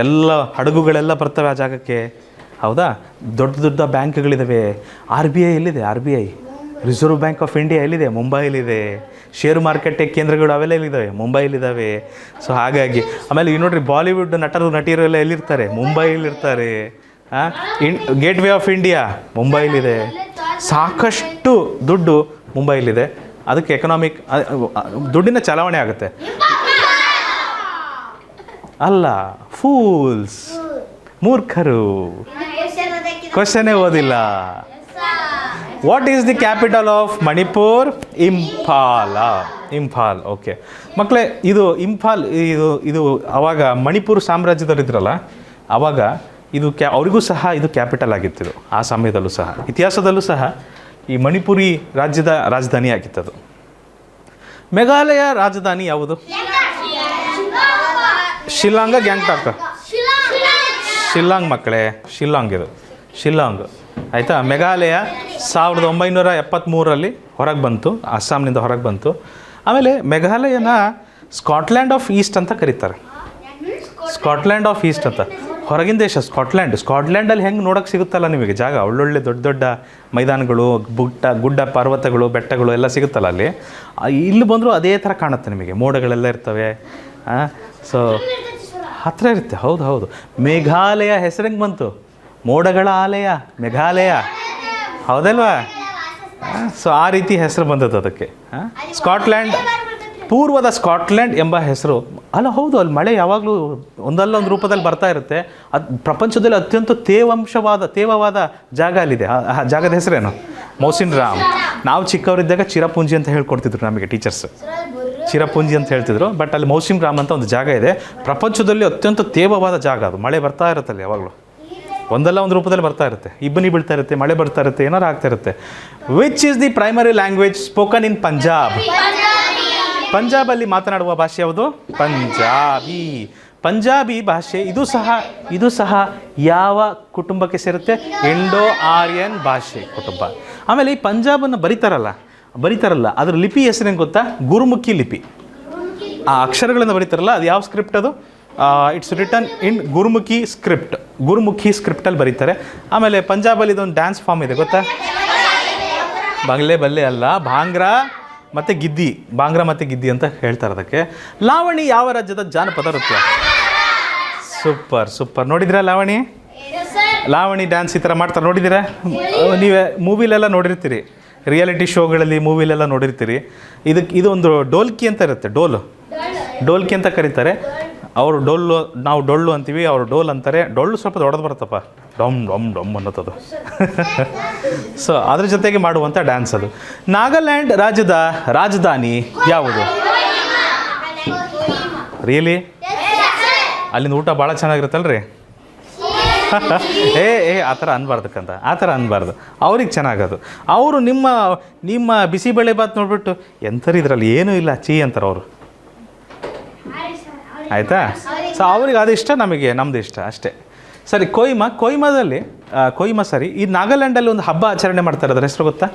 ಎಲ್ಲ ಹಡಗುಗಳೆಲ್ಲ ಬರ್ತವೆ ಆ ಜಾಗಕ್ಕೆ, ಹೌದಾ? ದೊಡ್ಡ ಬ್ಯಾಂಕ್ಗಳಿದ್ದಾವೆ. RBI ಎಲ್ಲಿದೆ? RBI, reserve bank of India ಎಲ್ಲಿದೆ? ಮುಂಬೈಲಿದೆ. ಷೇರು ಮಾರುಕಟ್ಟೆ ಕೇಂದ್ರಗಳು ಅವೆಲ್ಲ ಎಲ್ಲಿದ್ದಾವೆ? ಮುಂಬೈಲಿದ್ದಾವೆ. ಸೊ ಹಾಗಾಗಿ ಆಮೇಲೆ ನೋಡ್ರಿ, ಬಾಲಿವುಡ್ ನಟಿಯರು ಎಲ್ಲ ಎಲ್ಲಿರ್ತಾರೆ? ಮುಂಬೈಲಿರ್ತಾರೆ. ಗೇಟ್ ವೇ ಆಫ್ ಇಂಡಿಯಾ ಮುಂಬೈಲಿದೆ. ಸಾಕಷ್ಟು ದುಡ್ಡು ಮುಂಬೈಲಿದೆ. ಅದಕ್ಕೆ ಎಕನಾಮಿಕ್ ದುಡ್ಡಿನ ಚಲಾವಣೆ ಆಗುತ್ತೆ. ಅಲ್ಲ, ಫೂಲ್ಸ್, ಮೂರ್ಖರು, ಕ್ವಶನೇ ಓದಿಲ್ಲ. What is the capital of Manipur? Imphal. Okay ಮಕ್ಕಳೇ, ಇದು ಇಂಫಾಲ್. ಇದು ಅವಾಗ ಮಣಿಪುರ್ ಸಾಮ್ರಾಜ್ಯದಲ್ಲಿದ್ರಲ್ಲ, ಆವಾಗ ಇದು ಅವರಿಗೂ ಸಹ ಇದು ಕ್ಯಾಪಿಟಲ್ ಆಗಿತ್ತು. ಆ ಸಮಯದಲ್ಲೂ ಸಹ, ಇತಿಹಾಸದಲ್ಲೂ ಸಹ ಈ ಮಣಿಪುರಿ ರಾಜ್ಯದ ರಾಜಧಾನಿ ಆಗಿತ್ತದು. ಮೇಘಾಲಯ ರಾಜಧಾನಿ ಯಾವುದು? ಶಿಲ್ಲಾಂಗ, ಗ್ಯಾಂಗ್ಟಾಕ್? ಶಿಲ್ಲಾಂಗ್ ಮಕ್ಕಳೇ, ಶಿಲ್ಲಾಂಗ್. ಆಯಿತಾ? ಮೇಘಾಲಯ 1973ರಲ್ಲಿ ಹೊರಗೆ ಬಂತು, ಅಸ್ಸಾಂನಿಂದ ಹೊರಗೆ ಬಂತು. ಆಮೇಲೆ ಮೇಘಾಲಯನ ಸ್ಕಾಟ್ಲ್ಯಾಂಡ್ ಆಫ್ ಈಸ್ಟ್ ಅಂತ ಕರೀತಾರೆ. ಸ್ಕಾಟ್ಲ್ಯಾಂಡ್ ಆಫ್ ಈಸ್ಟ್ ಅಂತ. ಹೊರಗಿನ ದೇಶ ಸ್ಕಾಟ್ಲ್ಯಾಂಡಲ್ಲಿ ಹೆಂಗೆ ನೋಡೋಕ್ಕೆ ಸಿಗುತ್ತಲ್ಲ ನಿಮಗೆ ಜಾಗ, ಒಳ್ಳೊಳ್ಳೆ ದೊಡ್ಡ ಮೈದಾನಗಳು, ಗುಡ್ಡ ಪರ್ವತಗಳು, ಬೆಟ್ಟಗಳು ಎಲ್ಲ ಸಿಗುತ್ತಲ್ಲ ಅಲ್ಲಿ. ಇಲ್ಲಿ ಬಂದರೂ ಅದೇ ಥರ ಕಾಣುತ್ತೆ ನಿಮಗೆ. ಮೋಡಗಳೆಲ್ಲ ಇರ್ತವೆ. ಸೊ ಹತ್ತಿರ ಇರುತ್ತೆ. ಹೌದು. ಮೇಘಾಲಯ ಹೆಸರು ಹೆಂಗೆ ಬಂತು? ಮೋಡಗಳ ಆಲಯ ಮೇಘಾಲಯ, ಹೌದಲ್ವಾ? ಸೊ ಆ ರೀತಿ ಹೆಸರು ಬಂದದ್ದು ಅದಕ್ಕೆ. ಸ್ಕಾಟ್ಲ್ಯಾಂಡ್, ಪೂರ್ವದ ಸ್ಕಾಟ್ಲ್ಯಾಂಡ್ ಎಂಬ ಹೆಸರು. ಹೌದು, ಅಲ್ಲಿ ಮಳೆ ಯಾವಾಗಲೂ ಒಂದಲ್ಲೊಂದು ರೂಪದಲ್ಲಿ ಬರ್ತಾ ಇರುತ್ತೆ. ಅದು ಪ್ರಪಂಚದಲ್ಲಿ ಅತ್ಯಂತ ತೇವವಾದ ಜಾಗ ಅಲ್ಲಿದೆ. ಆ ಜಾಗದ ಹೆಸರೇನು? ಮೌಸಿನ್ ರಾಮ್. ನಾವು ಚಿಕ್ಕವರಿದ್ದಾಗ ಚಿರಪುಂಜಿ ಅಂತ ಹೇಳ್ಕೊಡ್ತಿದ್ರು ನಮಗೆ ಟೀಚರ್ಸ್. ಚಿರಪುಂಜಿ ಅಂತ ಹೇಳ್ತಿದ್ರು. ಬಟ್ ಅಲ್ಲಿ ಮೌಸಿಮ್ ಗ್ರಾಮ ಅಂತ ಒಂದು ಜಾಗ ಇದೆ, ಪ್ರಪಂಚದಲ್ಲಿ ಅತ್ಯಂತ ತೇವವಾದ ಜಾಗ ಅದು. ಮಳೆ ಬರ್ತಾ ಇರುತ್ತೆ ಅಲ್ಲಿ ಯಾವಾಗಲೂ, ಒಂದಲ್ಲ ಒಂದು ರೂಪದಲ್ಲಿ ಬರ್ತಾ ಇರುತ್ತೆ, ಇಬ್ಬನಿ ಬೀಳ್ತಾ ಇರುತ್ತೆ, ಮಳೆ ಬರ್ತಾ ಇರುತ್ತೆ, ಏನಾರು ಆಗ್ತಾ ಇರುತ್ತೆ. Which is the primary language spoken in Punjab? ಪಂಜಾಬಲ್ಲಿ ಮಾತನಾಡುವ ಭಾಷೆ ಯಾವುದು? ಪಂಜಾಬಿ. ಪಂಜಾಬಿ ಭಾಷೆ ಇದು ಸಹ ಯಾವ ಕುಟುಂಬಕ್ಕೆ ಸೇರುತ್ತೆ? ಇಂಡೋ ಆರ್ಯನ್ ಭಾಷೆ ಕುಟುಂಬ. ಆಮೇಲೆ ಈ ಪಂಜಾಬನ್ನು ಬರೀತಾರಲ್ಲ ಅದರ ಲಿಪಿ ಹೆಸರೇನು ಗೊತ್ತಾ? ಗುರುಮುಖಿ ಲಿಪಿ. ಆ ಅಕ್ಷರಗಳನ್ನು ಬರೀತಾರಲ್ಲ ಅದು ಯಾವ ಸ್ಕ್ರಿಪ್ಟ್ ಅದು? ಇಟ್ಸ್ ರಿಟರ್ನ್ ಇನ್ ಗುರುಮುಖಿ ಸ್ಕ್ರಿಪ್ಟಲ್ಲಿ ಬರೀತಾರೆ. ಆಮೇಲೆ ಪಂಜಾಬಲ್ಲಿ ಇದೊಂದು ಡ್ಯಾನ್ಸ್ ಫಾರ್ಮ್ ಇದೆ ಗೊತ್ತಾ? ಬಲ್ಲೆ ಅಲ್ಲ, ಭಾಂಗ್ರಾ ಮತ್ತು ಗಿದ್ದಿ ಅಂತ ಹೇಳ್ತಾರೆ ಅದಕ್ಕೆ. ಲಾವಣಿ ಯಾವ ರಾಜ್ಯದ ಜಾನಪದ ನೃತ್ಯ? ಸೂಪರ್. ನೋಡಿದಿರಾ ಲಾವಣಿ ಡ್ಯಾನ್ಸ್ ಈ ಥರ ಮಾಡ್ತಾರೆ, ನೋಡಿದ್ದೀರಾ? ನೀವೇ ಮೂವಿಲೆಲ್ಲ ನೋಡಿರ್ತೀರಿ, ರಿಯಾಲಿಟಿ ಶೋಗಳಲ್ಲಿ ಮೂವಿಲೆಲ್ಲ ನೋಡಿರ್ತೀರಿ. ಇದು ಒಂದು ಡೋಲ್ಕಿ ಅಂತ ಇರುತ್ತೆ, ಡೋಲ್ಕಿ ಅಂತ ಕರೀತಾರೆ. ಅವರು ನಾವು ಡೊಳ್ಳು ಅಂತೀವಿ, ಅವರು ಡೋಲ್ ಅಂತಾರೆ. ಡೊಳ್ಳು ಸ್ವಲ್ಪ ದೊಡ್ಡದು ಬರುತ್ತಪ್ಪ, ಡೊಮ್ ಅನ್ನೋದು. ಸೊ ಅದ್ರ ಜೊತೆಗೆ ಮಾಡುವಂಥ ಡ್ಯಾನ್ಸ್ ಅದು. ನಾಗಾಲ್ಯಾಂಡ್ ರಾಜ್ಯದ ರಾಜಧಾನಿ ಯಾವುದು? ರಿಯಲಿ? ಅಲ್ಲಿಂದ ಊಟ ಭಾಳ ಚೆನ್ನಾಗಿರುತ್ತಲ್ರಿ? ಆ ಥರ ಅನ್ಬಾರ್ದು. ಅವ್ರಿಗೆ ಚೆನ್ನಾಗದು. ಅವರು ನಿಮ್ಮ ಬಿಸಿಬೇಳೆ ಬಾತ್ ನೋಡ್ಬಿಟ್ಟು ಎಂಥರು ಇದರಲ್ಲಿ ಏನೂ ಇಲ್ಲ ಅಂತಾರೆ ಅವರು. ಆಯಿತಾ? ಸೊ ಅವ್ರಿಗೆ ಅದು ಇಷ್ಟ, ನಮ್ಮದು ಇಷ್ಟ ಅಷ್ಟೇ. ಸರಿ, ಕೊಯ್ಮಾದಲ್ಲಿ ಈ ನಾಗಾಲ್ಯಾಂಡಲ್ಲಿ ಒಂದು ಹಬ್ಬ ಆಚರಣೆ ಮಾಡ್ತಾರೆ, ಅದರ ಹೆಸರು ಗೊತ್ತಾ?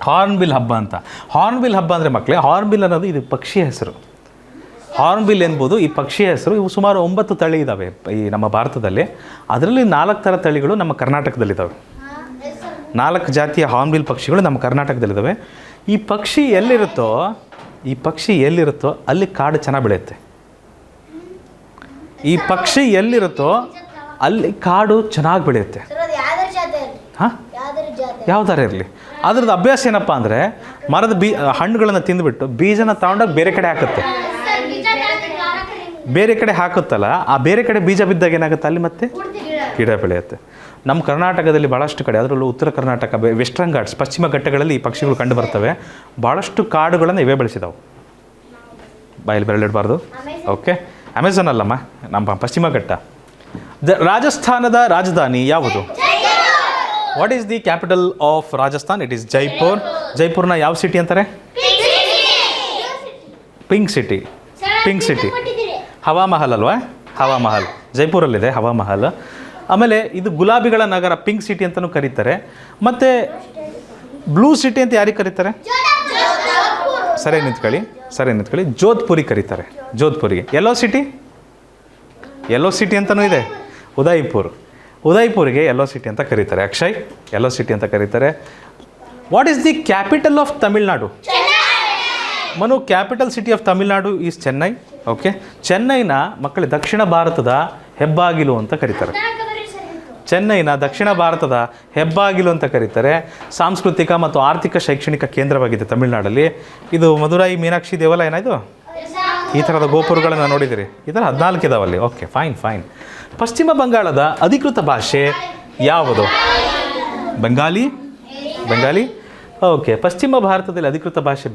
ಹಾರ್ನ್ಬಿಲ್ ಹಬ್ಬ ಅಂತ. ಹಾರ್ನ್ಬಿಲ್ ಹಬ್ಬ ಅಂದರೆ ಮಕ್ಕಳೇ, ಹಾರ್ನ್ಬಿಲ್ ಅನ್ನೋದು ಇದು ಪಕ್ಷಿಯ ಹೆಸರು. ಹಾರ್ನ್ಬಿಲ್ ಎನ್ಬೋದು ಈ ಪಕ್ಷಿಯ ಹೆಸರು. ಇವು ಸುಮಾರು 9 ತಳಿ ಇದ್ದಾವೆ ಈ ನಮ್ಮ ಭಾರತದಲ್ಲಿ. ಅದರಲ್ಲಿ 4 ಥರ ತಳಿಗಳು ನಮ್ಮ ಕರ್ನಾಟಕದಲ್ಲಿದ್ದಾವೆ. 4 ಜಾತಿಯ ಹಾರ್ನ್ಬಿಲ್ ಪಕ್ಷಿಗಳು ನಮ್ಮ ಕರ್ನಾಟಕದಲ್ಲಿದ್ದಾವೆ. ಈ ಪಕ್ಷಿ ಎಲ್ಲಿರುತ್ತೋ ಅಲ್ಲಿ ಕಾಡು ಚೆನ್ನಾಗಿ ಬೆಳೆಯುತ್ತೆ. ಈ ಪಕ್ಷಿ ಎಲ್ಲಿರುತ್ತೋ ಅಲ್ಲಿ ಕಾಡು ಚೆನ್ನಾಗಿ ಬೆಳೆಯುತ್ತೆ. ಹಾಂ, ಯಾವ್ದಾರ ಇರಲಿ. ಅದ್ರದ್ದು ಅಭ್ಯಾಸ ಏನಪ್ಪ ಅಂದರೆ, ಮರದ ಹಣ್ಣುಗಳನ್ನು ತಿಂದುಬಿಟ್ಟು ಬೀಜನ ತಗೊಂಡೋಗಿ ಬೇರೆ ಕಡೆ ಹಾಕುತ್ತೆ. ಬೇರೆ ಕಡೆ ಹಾಕುತ್ತಲ್ಲ, ಆ ಬೇರೆ ಕಡೆ ಬೀಜ ಬಿದ್ದಾಗ ಏನಾಗುತ್ತೆ, ಅಲ್ಲಿ ಮತ್ತೆ ಗಿಡ ಬೆಳೆಯುತ್ತೆ. ನಮ್ಮ ಕರ್ನಾಟಕದಲ್ಲಿ ಭಾಳಷ್ಟು ಕಡೆ, ಅದರಲ್ಲೂ ಉತ್ತರ ಕರ್ನಾಟಕ, ವೆಸ್ಟರ್ನ್ ಘಾಟ್ಸ್, ಪಶ್ಚಿಮ ಘಟ್ಟಗಳಲ್ಲಿ ಈ ಪಕ್ಷಿಗಳು ಕಂಡು ಬರ್ತವೆ. ಭಾಳಷ್ಟು ಕಾಡುಗಳನ್ನು ಇವೇ ಬೆಳೆಸಿದಾವೆ. ಬಾಯಲ್ಲಿ ಬೆರಳಿಡಬಾರ್ದು. ಓಕೆ, ಅಮೆಝಾನ್ ಅಲ್ಲಮ್ಮ, ನಮ್ಮ ಪಶ್ಚಿಮ ಘಟ್ಟ. ರಾಜಸ್ಥಾನದ ರಾಜಧಾನಿ ಯಾವುದು? What is the capital of Rajasthan? It is Jaipur. ಜೈಪುರ್ನ ಯಾವ ಸಿಟಿ ಅಂತಾರೆ? Pink city. ಹವಾಮಹಲ್ ಅಲ್ವಾ? ಹವಾಮಹಲ್ ಜೈಪುರಲ್ಲಿದೆ, ಹವಾಮಹಲ್. ಆಮೇಲೆ ಇದು ಗುಲಾಬಿಗಳ ನಗರ, ಪಿಂಕ್ ಸಿಟಿ ಅಂತಲೂ ಕರೀತಾರೆ. ಮತ್ತು ಬ್ಲೂ ಸಿಟಿ ಅಂತ ಯಾರಿಗೆ ಕರೀತಾರೆ? ಸರಿ ನಿಂತ್ಕೊಳ್ಳಿ. ಜೋಧ್ಪುರಿಗೆ ಕರೀತಾರೆ. ಜೋಧ್ಪುರಿಗೆ. ಯೆಲ್ಲೋ ಸಿಟಿ ಅಂತಲೂ ಇದೆ, ಉದಯ್ಪುರ್ಗೆ ಯೆಲ್ಲೋ ಸಿಟಿ ಅಂತ ಕರೀತಾರೆ. ಅಕ್ಷಯ್, ಯೆಲ್ಲೋ ಸಿಟಿ ಅಂತ ಕರೀತಾರೆ. What is the capital of Tamil Nadu? Manu, capital city of Tamil Nadu is Chennai. Okay, ಚೆನ್ನೈನ ಮಕ್ಕಳು ದಕ್ಷಿಣ ಭಾರತದ ಹೆಬ್ಬಾಗಿಲು ಅಂತ ಕರೀತಾರೆ. ಚೆನ್ನೈನ ದಕ್ಷಿಣ ಭಾರತದ ಹೆಬ್ಬಾಗಿಲು ಅಂತ ಕರೀತಾರೆ. ಸಾಂಸ್ಕೃತಿಕ ಮತ್ತು ಆರ್ಥಿಕ ಶೈಕ್ಷಣಿಕ ಕೇಂದ್ರವಾಗಿದೆ ತಮಿಳುನಾಡಲ್ಲಿ. ಇದು ಮಧುರೈ ಮೀನಾಕ್ಷಿ ದೇವಾಲಯ ಇದು. ಈ ಥರದ ಗೋಪುರಗಳನ್ನು ನೋಡಿದಿರಿ. ಈ ಥರ 14 ಇದಾವಲ್ಲಿ. Okay, fine. ಪಶ್ಚಿಮ ಬಂಗಾಳದ ಅಧಿಕೃತ ಭಾಷೆ ಯಾವುದು? ಬೆಂಗಾಲಿ. ಓಕೆ, ಪಶ್ಚಿಮ ಭಾರತದಲ್ಲಿ ಅಧಿಕೃತ ಭಾಷೆ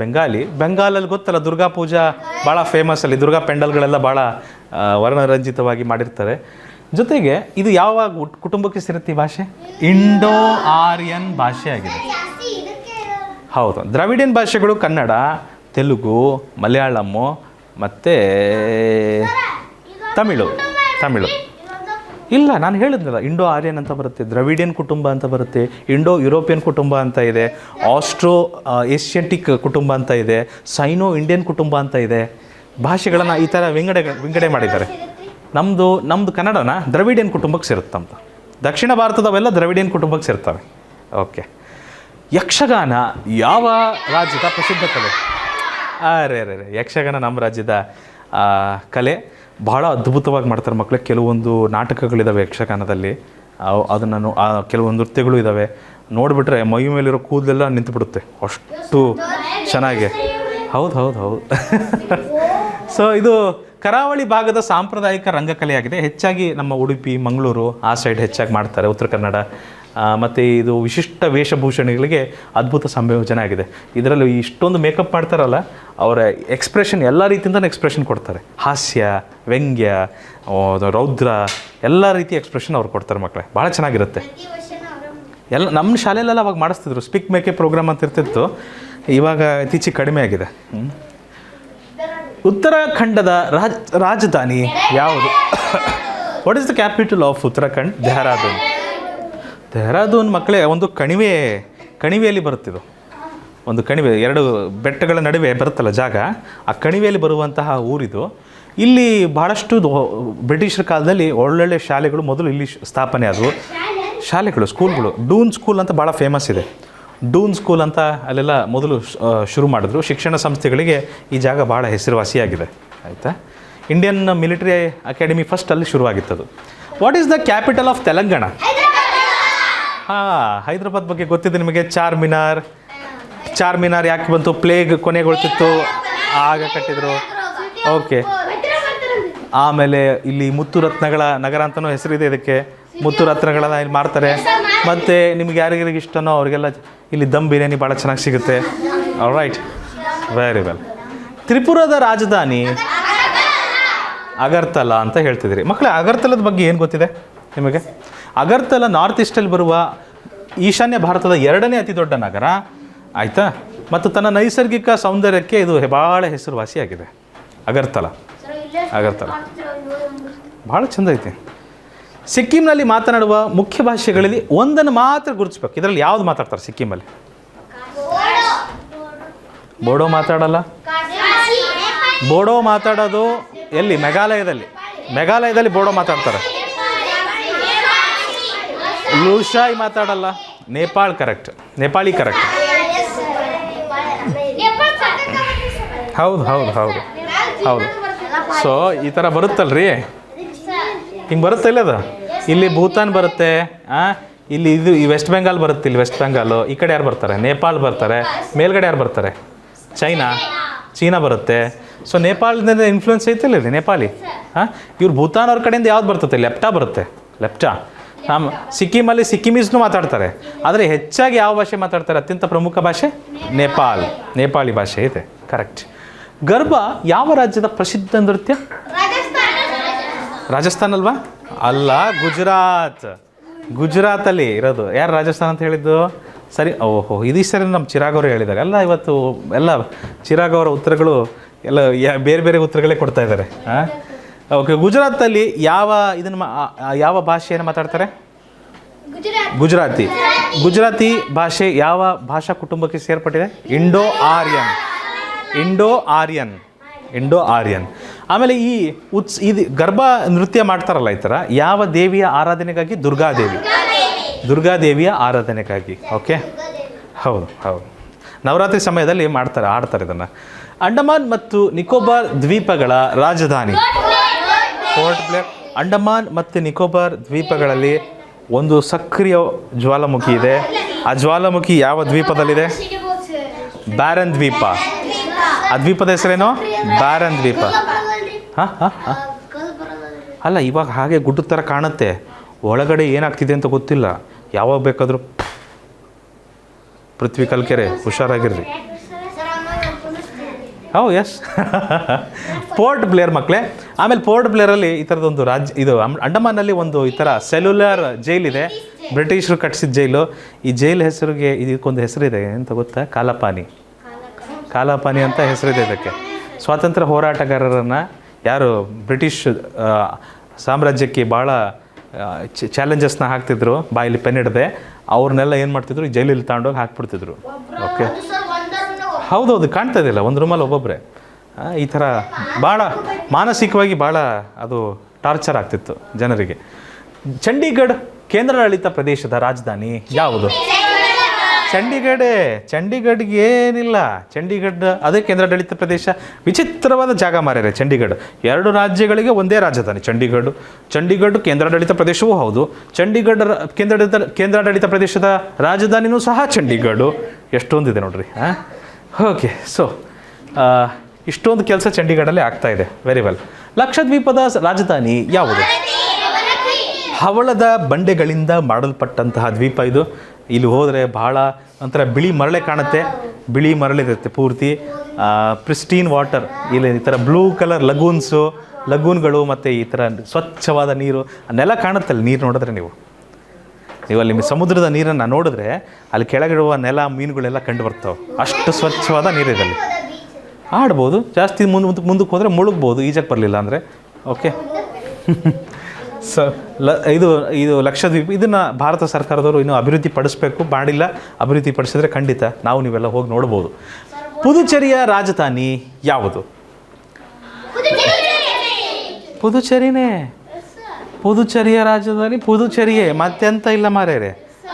ಬೆಂಗಾಲಲ್ಲಿ ಗೊತ್ತಲ್ಲ, ದುರ್ಗಾ ಪೂಜಾ ಭಾಳ ಫೇಮಸ್ ಅಲ್ಲಿ. ದುರ್ಗಾ ಪೆಂಡಲ್ಗಳೆಲ್ಲ ಭಾಳ ವರ್ಣರಂಜಿತವಾಗಿ ಮಾಡಿರ್ತಾರೆ. ಜೊತೆಗೆ ಇದು ಯಾವ ಕುಟುಂಬಕ್ಕೆ ಸೇರುತ್ತೆ ಈ ಭಾಷೆ? ಇಂಡೋ ಆರ್ಯನ್ ಭಾಷೆ ಆಗಿದೆ. ಹೌದು. ದ್ರಾವಿಡಿಯನ್ ಭಾಷೆಗಳು ಕನ್ನಡ, ತೆಲುಗು, ಮಲಯಾಳಮ್ಮು ಮತ್ತು ತಮಿಳು. ಇಲ್ಲ, ನಾನು ಹೇಳಿದ್ನಲ್ಲ, ಇಂಡೋ ಆರ್ಯನ್ ಅಂತ ಬರುತ್ತೆ, ದ್ರವಿಡಿಯನ್ ಕುಟುಂಬ ಅಂತ ಬರುತ್ತೆ, ಇಂಡೋ ಯುರೋಪಿಯನ್ ಕುಟುಂಬ ಅಂತ ಇದೆ, ಆಸ್ಟ್ರೋ ಏಷ್ಯಟಿಕ್ ಕುಟುಂಬ ಅಂತ ಇದೆ, ಸೈನೋ ಇಂಡಿಯನ್ ಕುಟುಂಬ ಅಂತ ಇದೆ. ಭಾಷೆಗಳನ್ನು ಈ ಥರ ವಿಂಗಡೆ ಮಾಡಿದ್ದಾರೆ. ನಮ್ಮದು ಕನ್ನಡನ ದ್ರವಿಡಿಯನ್ ಕುಟುಂಬಕ್ಕೆ ಸೇರುತ್ತೆ. ಅಂತ ದಕ್ಷಿಣ ಭಾರತದವೆಲ್ಲ ದ್ರವಿಡಿಯನ್ ಕುಟುಂಬಕ್ಕೆ ಸೇರ್ತವೆ. ಓಕೆ, ಯಕ್ಷಗಾನ ಯಾವ ರಾಜ್ಯದ ಪ್ರಸಿದ್ಧ ಕಲೆ? ಯಕ್ಷಗಾನ ನಮ್ಮ ರಾಜ್ಯದ ಕಲೆ. ಭಾಳ ಅದ್ಭುತವಾಗಿ ಮಾಡ್ತಾರೆ ಮಕ್ಕಳೇ. ಕೆಲವೊಂದು ನಾಟಕಗಳಿದ್ದಾವೆ ಯಕ್ಷಗಾನದಲ್ಲಿ, ಅದನ್ನು ಕೆಲವೊಂದು ನೃತ್ಯಗಳು ಇದ್ದಾವೆ. ನೋಡಿಬಿಟ್ರೆ ಮೈ ಮೇಲಿರೋ ಕೂದಲೆಲ್ಲ ನಿಂತುಬಿಡುತ್ತೆ, ಅಷ್ಟು ಚೆನ್ನಾಗಿ. ಹೌದು. ಸೊ ಇದು ಕರಾವಳಿ ಭಾಗದ ಸಾಂಪ್ರದಾಯಿಕ ರಂಗಕಲೆಯಾಗಿದೆ. ಹೆಚ್ಚಾಗಿ ನಮ್ಮ ಉಡುಪಿ, ಮಂಗಳೂರು ಆ ಸೈಡ್ ಹೆಚ್ಚಾಗಿ ಮಾಡ್ತಾರೆ. ಉತ್ತರ ಕನ್ನಡ ಮತ್ತು ಇದು ವಿಶಿಷ್ಟ ವೇಷಭೂಷಣಗಳಿಗೆ ಅದ್ಭುತ ಸಂಯೋಜನೆ ಆಗಿದೆ. ಇದರಲ್ಲಿ ಇಷ್ಟೊಂದು ಮೇಕಪ್ ಮಾಡ್ತಾರಲ್ಲ, ಅವರ ಎಕ್ಸ್ಪ್ರೆಷನ್ ಎಲ್ಲ ರೀತಿಯಿಂದಲೂ ಎಕ್ಸ್ಪ್ರೆಷನ್ ಕೊಡ್ತಾರೆ. ಹಾಸ್ಯ, ವ್ಯಂಗ್ಯ, ರೌದ್ರ ಎಲ್ಲ ರೀತಿಯ ಎಕ್ಸ್ಪ್ರೆಷನ್ ಅವ್ರು ಕೊಡ್ತಾರೆ ಮಕ್ಕಳೇ. ಭಾಳ ಚೆನ್ನಾಗಿರುತ್ತೆ. ಎಲ್ಲ ನಮ್ಮ ಶಾಲೆಯಲ್ಲೆಲ್ಲ ಅವಾಗ ಮಾಡಿಸ್ತಿದ್ರು. ಸ್ಪೀಕ್ ಮೇಕೆ ಪ್ರೋಗ್ರಾಮ್ ಅಂತ ಇರ್ತಿತ್ತು. ಇವಾಗ ಇತ್ತೀಚೆಗೆ ಕಡಿಮೆ ಆಗಿದೆ. ಉತ್ತರಾಖಂಡದ ರಾಜಧಾನಿ ಯಾವುದು? What is the capital of Uttarakhand? Dehradun. Dehradun ಮಕ್ಕಳೇ ಒಂದು ಕಣಿವೆಯಲ್ಲಿ ಬರುತ್ತಿದ್ದು. ಒಂದು ಕಣಿವೆ, 2 ಬೆಟ್ಟಗಳ ನಡುವೆ ಬರುತ್ತಲ್ಲ ಜಾಗ, ಆ ಕಣಿವೆಯಲ್ಲಿ ಬರುವಂತಹ ಊರಿದು. ಇಲ್ಲಿ ಭಾಳಷ್ಟು ಬ್ರಿಟಿಷರ ಕಾಲದಲ್ಲಿ ಒಳ್ಳೊಳ್ಳೆ ಶಾಲೆಗಳು ಮೊದಲು ಇಲ್ಲಿ ಸ್ಥಾಪನೆ ಆದವು. ಶಾಲೆಗಳು, ಸ್ಕೂಲ್ಗಳು. ಡೂನ್ ಸ್ಕೂಲ್ ಅಂತ ಭಾಳ ಫೇಮಸ್ ಇದೆ. ಡೂನ್ ಸ್ಕೂಲ್ ಅಂತ ಅಲ್ಲೆಲ್ಲ ಮೊದಲು ಶುರು ಮಾಡಿದ್ರು. ಶಿಕ್ಷಣ ಸಂಸ್ಥೆಗಳಿಗೆ ಈ ಜಾಗ ಭಾಳ ಹೆಸರುವಾಸಿಯಾಗಿದೆ. ಆಯಿತಾ? ಇಂಡಿಯನ್ ಮಿಲಿಟರಿ ಅಕಾಡೆಮಿ ಫಸ್ಟ್ ಅಲ್ಲಿ ಶುರುವಾಗಿತ್ತದು. What is the capital of Telangana? Hyderabad ಬಗ್ಗೆ ಗೊತ್ತಿದೆ ನಿಮಗೆ. ಚಾರ್ಮಿನಾರ್ ಯಾಕೆ ಬಂತು? ಪ್ಲೇಗ್ ಕೊನೆಗೊಳ್ತಿತ್ತು, ಆಗ ಕಟ್ಟಿದ್ರು. ಓಕೆ. ಆಮೇಲೆ ಇಲ್ಲಿ ಮುತ್ತು ರತ್ನಗಳ ನಗರ ಅಂತಲೂ ಹೆಸರಿದೆ ಇದಕ್ಕೆ. ಮುತ್ತು ರತ್ನಗಳನ್ನ ಇಲ್ಲಿ ಮಾರ್ತಾರೆ. ಮತ್ತು ನಿಮ್ಗೆ ಯಾರಿಗಾರಿಗೆ ಇಷ್ಟನೋ ಅವರಿಗೆಲ್ಲ ಇಲ್ಲಿ ದಮ್ ಬಿರಿಯಾನಿ ಭಾಳ ಚೆನ್ನಾಗಿ ಸಿಗುತ್ತೆ. Right, very well. ತ್ರಿಪುರದ ರಾಜಧಾನಿ ಅಗರ್ತಲಾ ಅಂತ ಹೇಳ್ತಿದ್ರಿ ಮಕ್ಕಳೇ. ಅಗರ್ತಲದ ಬಗ್ಗೆ ಏನು ಗೊತ್ತಿದೆ ನಿಮಗೆ? ಅಗರ್ತಲಾ ನಾರ್ತ್ ಈಸ್ಟಲ್ಲಿ ಬರುವ ಈಶಾನ್ಯ ಭಾರತದ 2ನೇ ಅತಿ ದೊಡ್ಡ ನಗರ. ಆಯಿತಾ? ಮತ್ತು ತನ್ನ ನೈಸರ್ಗಿಕ ಸೌಂದರ್ಯಕ್ಕೆ ಇದು ಭಾಳ ಹೆಸರುವಾಸಿಯಾಗಿದೆ. ಅಗರ್ತಲಾ ಭಾಳ ಚೆಂದ ಐತಿ. ಸಿಕ್ಕಿಂನಲ್ಲಿ ಮಾತನಾಡುವ ಮುಖ್ಯ ಭಾಷೆಗಳಲ್ಲಿ ಒಂದನ್ನು ಮಾತ್ರ ಗುರುತಿಸ್ಬೇಕು. ಇದರಲ್ಲಿ ಯಾವ್ದು ಮಾತಾಡ್ತಾರೆ ಸಿಕ್ಕಿಮಲ್ಲಿ? ಬೋಡೋ ಮಾತಾಡಲ್ಲ. ಬೋಡೋ ಮಾತಾಡೋದು ಎಲ್ಲಿ? ಮೇಘಾಲಯದಲ್ಲಿ ಬೋಡೋ ಮಾತಾಡ್ತಾರೆ. ಲೂಷಾಯಿ ಮಾತಾಡಲ್ಲ. ನೇಪಾಳಿ ಕರೆಕ್ಟ್. ಹೌದು. ಸೊ ಈ ಥರ ಬರುತ್ತಲ್ರಿ, ಹಿಂಗೆ ಬರುತ್ತೆ ಇಲ್ಲ ಅದು. ಇಲ್ಲಿ ಭೂತಾನ್ ಬರುತ್ತೆ, ಇಲ್ಲಿ ಈ ವೆಸ್ಟ್ ಬೆಂಗಾಲ್ ಬರುತ್ತೆ. ಇಲ್ಲಿ ವೆಸ್ಟ್ ಬೆಂಗಾಲು. ಈ ಕಡೆ ಯಾರು ಬರ್ತಾರೆ? ನೇಪಾಳ ಬರ್ತಾರೆ. ಮೇಲ್ಗಡೆ ಯಾರು ಬರ್ತಾರೆ? ಚೀನಾ ಬರುತ್ತೆ. ಸೊ ನೇಪಾಳದಿಂದ ಇನ್ಫ್ಲುಯೆನ್ಸ್ ಐತಿಲ್ಲ ಇಲ್ಲಿ ನೇಪಾಳಿ. ಇವ್ರು ಭೂತಾನ್ ಅವ್ರ ಕಡೆಯಿಂದ ಯಾವ್ದು ಬರ್ತದೆ? ಲೆಪ್ಟಾ. ಸಿಕ್ಕಿಮಲ್ಲಿ ಸಿಕ್ಕಿಮೀಸ್ನು ಮಾತಾಡ್ತಾರೆ. ಆದರೆ ಹೆಚ್ಚಾಗಿ ಯಾವ ಭಾಷೆ ಮಾತಾಡ್ತಾರೆ? ಅತ್ಯಂತ ಪ್ರಮುಖ ಭಾಷೆ ನೇಪಾಳಿ ಭಾಷೆ ಇದೆ. ಕರೆಕ್ಟ್. ಗರ್ಭ ಯಾವ ರಾಜ್ಯದ ಪ್ರಸಿದ್ಧ ನೃತ್ಯ? ರಾಜಸ್ಥಾನ್ ಅಲ್ವಾ? ಅಲ್ಲ, ಗುಜರಾತಲ್ಲಿ ಇರೋದು. ಯಾರು ರಾಜಸ್ಥಾನ್ ಅಂತ ಹೇಳಿದ್ದು? ಸರಿ. ಓಹೋ, ಇದೀ ಸರಿ ನಮ್ಮ ಚಿರಾಗ್ ಅವರು ಹೇಳಿದ್ದಾರೆ. ಎಲ್ಲ ಇವತ್ತು ಎಲ್ಲ ಚಿರಾಗ್ ಅವರ ಉತ್ತರಗಳು ಎಲ್ಲ ಬೇರೆ ಬೇರೆ ಉತ್ತರಗಳೇ ಕೊಡ್ತಾ ಇದ್ದಾರೆ. ಓಕೆ. ಗುಜರಾತಲ್ಲಿ ಯಾವ ಭಾಷೆಯನ್ನು ಮಾತಾಡ್ತಾರೆ? ಗುಜರಾತಿ ಭಾಷೆ ಯಾವ ಭಾಷಾ ಕುಟುಂಬಕ್ಕೆ ಸೇರ್ಪಟ್ಟಿದೆ? ಇಂಡೋ ಆರ್ಯನ್. ಆಮೇಲೆ ಇದು ಗರ್ಭ ನೃತ್ಯ ಮಾಡ್ತಾರಲ್ಲ ಈ ಥರ, ಯಾವ ದೇವಿಯ ಆರಾಧನೆಗಾಗಿ? ದುರ್ಗಾದೇವಿಯ ಆರಾಧನೆಗಾಗಿ. ಓಕೆ. ಹೌದು. ನವರಾತ್ರಿ ಸಮಯದಲ್ಲಿ ಆಡ್ತಾರೆ ಇದನ್ನು. ಅಂಡಮಾನ್ ಮತ್ತು ನಿಕೋಬಾರ್ ದ್ವೀಪಗಳ ರಾಜಧಾನಿ? Port Blair. ಅಂಡಮಾನ್ ಮತ್ತು ನಿಕೋಬಾರ್ ದ್ವೀಪಗಳಲ್ಲಿ ಒಂದು ಸಕ್ರಿಯ ಜ್ವಾಲಾಮುಖಿ ಇದೆ. ಆ ಜ್ವಾಲಾಮುಖಿ ಯಾವ ದ್ವೀಪದಲ್ಲಿದೆ? ಬ್ಯಾರನ್ ದ್ವೀಪ. ಆ ದ್ವೀಪದ ಹೆಸರೇನು? ಬ್ಯಾರನ್ ದ್ವೀಪ. ಅಲ್ಲ, ಇವಾಗ ಹಾಗೆ ಗುಡ್ಡ ಥರ ಕಾಣುತ್ತೆ, ಒಳಗಡೆ ಏನಾಗ್ತಿದೆ ಅಂತ ಗೊತ್ತಿಲ್ಲ. ಯಾವಾಗ ಬೇಕಾದರೂ ಪೃಥ್ವಿ ಕಲ್ಕೆರೆ, ಹುಷಾರಾಗಿರ್ರಿ. ಎಸ್. ಪೋರ್ಟ್ ಬ್ಲೇರ್ ಮಕ್ಕಳೇ. ಆಮೇಲೆ ಪೋರ್ಟ್ ಬ್ಲೇರಲ್ಲಿ ಈ ಥರದೊಂದು ಇದು ಅಂಡಮಾನಲ್ಲಿ ಒಂದು ಈ ಥರ ಸೆಲ್ಯುಲರ್ ಜೈಲಿದೆ. ಬ್ರಿಟಿಷರು ಕಟ್ಟಿಸಿದ ಜೈಲು. ಈ ಜೈಲ್ ಹೆಸರಿಗೆ ಇದಕ್ಕೊಂದು ಹೆಸರಿದೆ ಅಂತ ಗೊತ್ತಾ? ಕಾಲಾಪಾನಿ ಅಂತ ಹೆಸರಿದೆ ಇದಕ್ಕೆ. ಸ್ವಾತಂತ್ರ್ಯ ಹೋರಾಟಗಾರರನ್ನು ಯಾರು ಬ್ರಿಟಿಷ್ ಸಾಮ್ರಾಜ್ಯಕ್ಕೆ ಭಾಳ ಚಾಲೆಂಜಸ್ನ ಹಾಕ್ತಿದ್ರು, ಬಾಯಲ್ಲಿ ಪೆನ್ ಹಿಡದೆ, ಅವ್ರನ್ನೆಲ್ಲ ಏನು ಮಾಡ್ತಿದ್ರು? ಈ ಜೈಲಲ್ಲಿ ತಗೊಂಡೋಗಿ ಹಾಕ್ಬಿಡ್ತಿದ್ರು. ಓಕೆ. ಹೌದೌದು, ಕಾಣ್ತಾ ಇದೆಯಲ್ಲ ಒಂದು ರೂಮಲ್ಲಿ ಒಬ್ಬೊಬ್ಬರೇ. ಈ ಥರ ಭಾಳ ಮಾನಸಿಕವಾಗಿ ಭಾಳ ಅದು ಟಾರ್ಚರ್ ಆಗ್ತಿತ್ತು ಜನರಿಗೆ. ಚಂಡೀಗಢ ಕೇಂದ್ರಾಡಳಿತ ಪ್ರದೇಶದ ರಾಜಧಾನಿ ಯಾವುದು? ಚಂಡೀಗಢಗೆ ಏನಿಲ್ಲ. ಚಂಡೀಗಢ ಅದೇ ಕೇಂದ್ರಾಡಳಿತ ಪ್ರದೇಶ. ವಿಚಿತ್ರವಾದ ಜಾಗ ಮಾರ್ಯಾರೆ ಚಂಡೀಗಢ. 2 ರಾಜ್ಯಗಳಿಗೆ ಒಂದೇ ರಾಜಧಾನಿ ಚಂಡೀಗಢ ಕೇಂದ್ರಾಡಳಿತ ಪ್ರದೇಶವೂ ಹೌದು. ಚಂಡೀಗಢ ಕೇಂದ್ರಾಡಳಿತ ಪ್ರದೇಶದ ರಾಜಧಾನಿನೂ ಸಹ ಚಂಡೀಗಢ. ಎಷ್ಟೊಂದಿದೆ ನೋಡ್ರಿ. ಓಕೆ. ಸೊ ಇಷ್ಟೊಂದು ಕೆಲಸ ಚಂಡೀಗಢಲ್ಲಿ ಆಗ್ತಾ ಇದೆ. Very well. ಲಕ್ಷದ್ವೀಪದ ರಾಜಧಾನಿ ಯಾವುದು? ಹವಳದ ಬಂಡೆಗಳಿಂದ ಮಾಡಲ್ಪಟ್ಟಂತಹ ದ್ವೀಪ ಇದು. ಇಲ್ಲಿ ಹೋದರೆ ಬಹಳ ಒಂಥರ ಬಿಳಿ ಮರಳೆ ಕಾಣುತ್ತೆ, ಬಿಳಿ ಮರಳಿರುತ್ತೆ ಪೂರ್ತಿ. ಪ್ರಿಸ್ಟೀನ್ ವಾಟರ್, ಇಲ್ಲಿ ಈ ಥರ ಬ್ಲೂ ಕಲರ್ ಲಗೂನ್ಗಳು ಮತ್ತು ಈ ಥರ ಸ್ವಚ್ಛವಾದ ನೀರು, ನೆಲ ಕಾಣುತ್ತಲ್ಲ ನೀರು ನೋಡಿದ್ರೆ ನೀವು ಅಲ್ಲಿ ಸಮುದ್ರದ ನೀರನ್ನು ನೋಡಿದ್ರೆ ಅಲ್ಲಿ ಕೆಳಗಿರುವ ನೆಲ ಮೀನುಗಳೆಲ್ಲ ಕಂಡು ಬರ್ತಾವೆ. ಅಷ್ಟು ಸ್ವಚ್ಛವಾದ ನೀರಿದೆ ಅಲ್ಲಿ. ಆಡ್ಬೋದು, ಜಾಸ್ತಿ ಮುಂದಕ್ಕೆ ಹೋದರೆ ಮುಳುಗ್ಬೋದು ಈಜಕ್ಕೆ ಬರಲಿಲ್ಲ ಅಂದರೆ. ಓಕೆ ಇದು ಲಕ್ಷದ್ವೀಪ. ಇದನ್ನು ಭಾರತ ಸರ್ಕಾರದವರು ಇನ್ನೂ ಅಭಿವೃದ್ಧಿ ಪಡಿಸ್ಬೇಕು, ಮಾಡಿಲ್ಲ. ಅಭಿವೃದ್ಧಿ ಪಡಿಸಿದ್ರೆ ಖಂಡಿತ ನಾವು ನೀವೆಲ್ಲ ಹೋಗಿ ನೋಡ್ಬೋದು. ಪುದುಚೇರಿಯ ರಾಜಧಾನಿ ಯಾವುದು? ಪುದುಚೇರಿನೇ. ಪುದುಚೇರಿಯ ರಾಜಧಾನಿ ಪುದುಚೇರಿಯೇ, ಮತ್ತೆಂತ ಇಲ್ಲ ಮಾರ್ಯಾರೆ,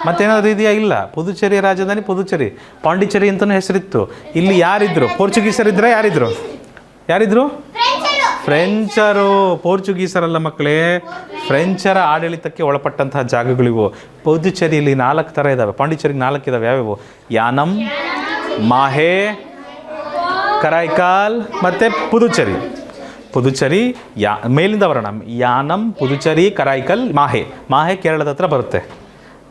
ಮತ್ತೇನಾದ್ರು ಇದೆಯಾ? ಇಲ್ಲ. ಪುದುಚೇರಿಯ ರಾಜಧಾನಿ ಪುದುಚೇರಿ. ಪಾಂಡಿಚೇರಿ ಅಂತಲೂ ಹೆಸರಿತ್ತು. ಇಲ್ಲಿ ಯಾರಿದ್ರು? ಪೋರ್ಚುಗೀಸರಿದ್ರೆ ಯಾರಿದ್ರು? ಫ್ರೆಂಚರು. ಪೋರ್ಚುಗೀಸರಲ್ಲ ಮಕ್ಕಳೇ, ಫ್ರೆಂಚರ ಆಡಳಿತಕ್ಕೆ ಒಳಪಟ್ಟಂತಹ ಜಾಗಗಳಿವು. ಪುದುಚೇರಿಯಲ್ಲಿ 4 ಥರ ಇದ್ದಾವೆ, ಪಾಂಡಿಚೇರಿಗೆ 4 ಇದ್ದಾವೆ. ಯಾವ್ಯಾವು? ಯಾನಮ್, ಮಾಹೆ, ಕರೈಕಾಲ್ ಮತ್ತು ಪುದುಚೇರಿ ಮೇಲಿಂದ ಬರೋಣ. ಯಾನಮ್, ಪುದುಚೇರಿ, ಕರೈಕಲ್, ಮಾಹೆ ಕೇರಳದ ಹತ್ರ ಬರುತ್ತೆ.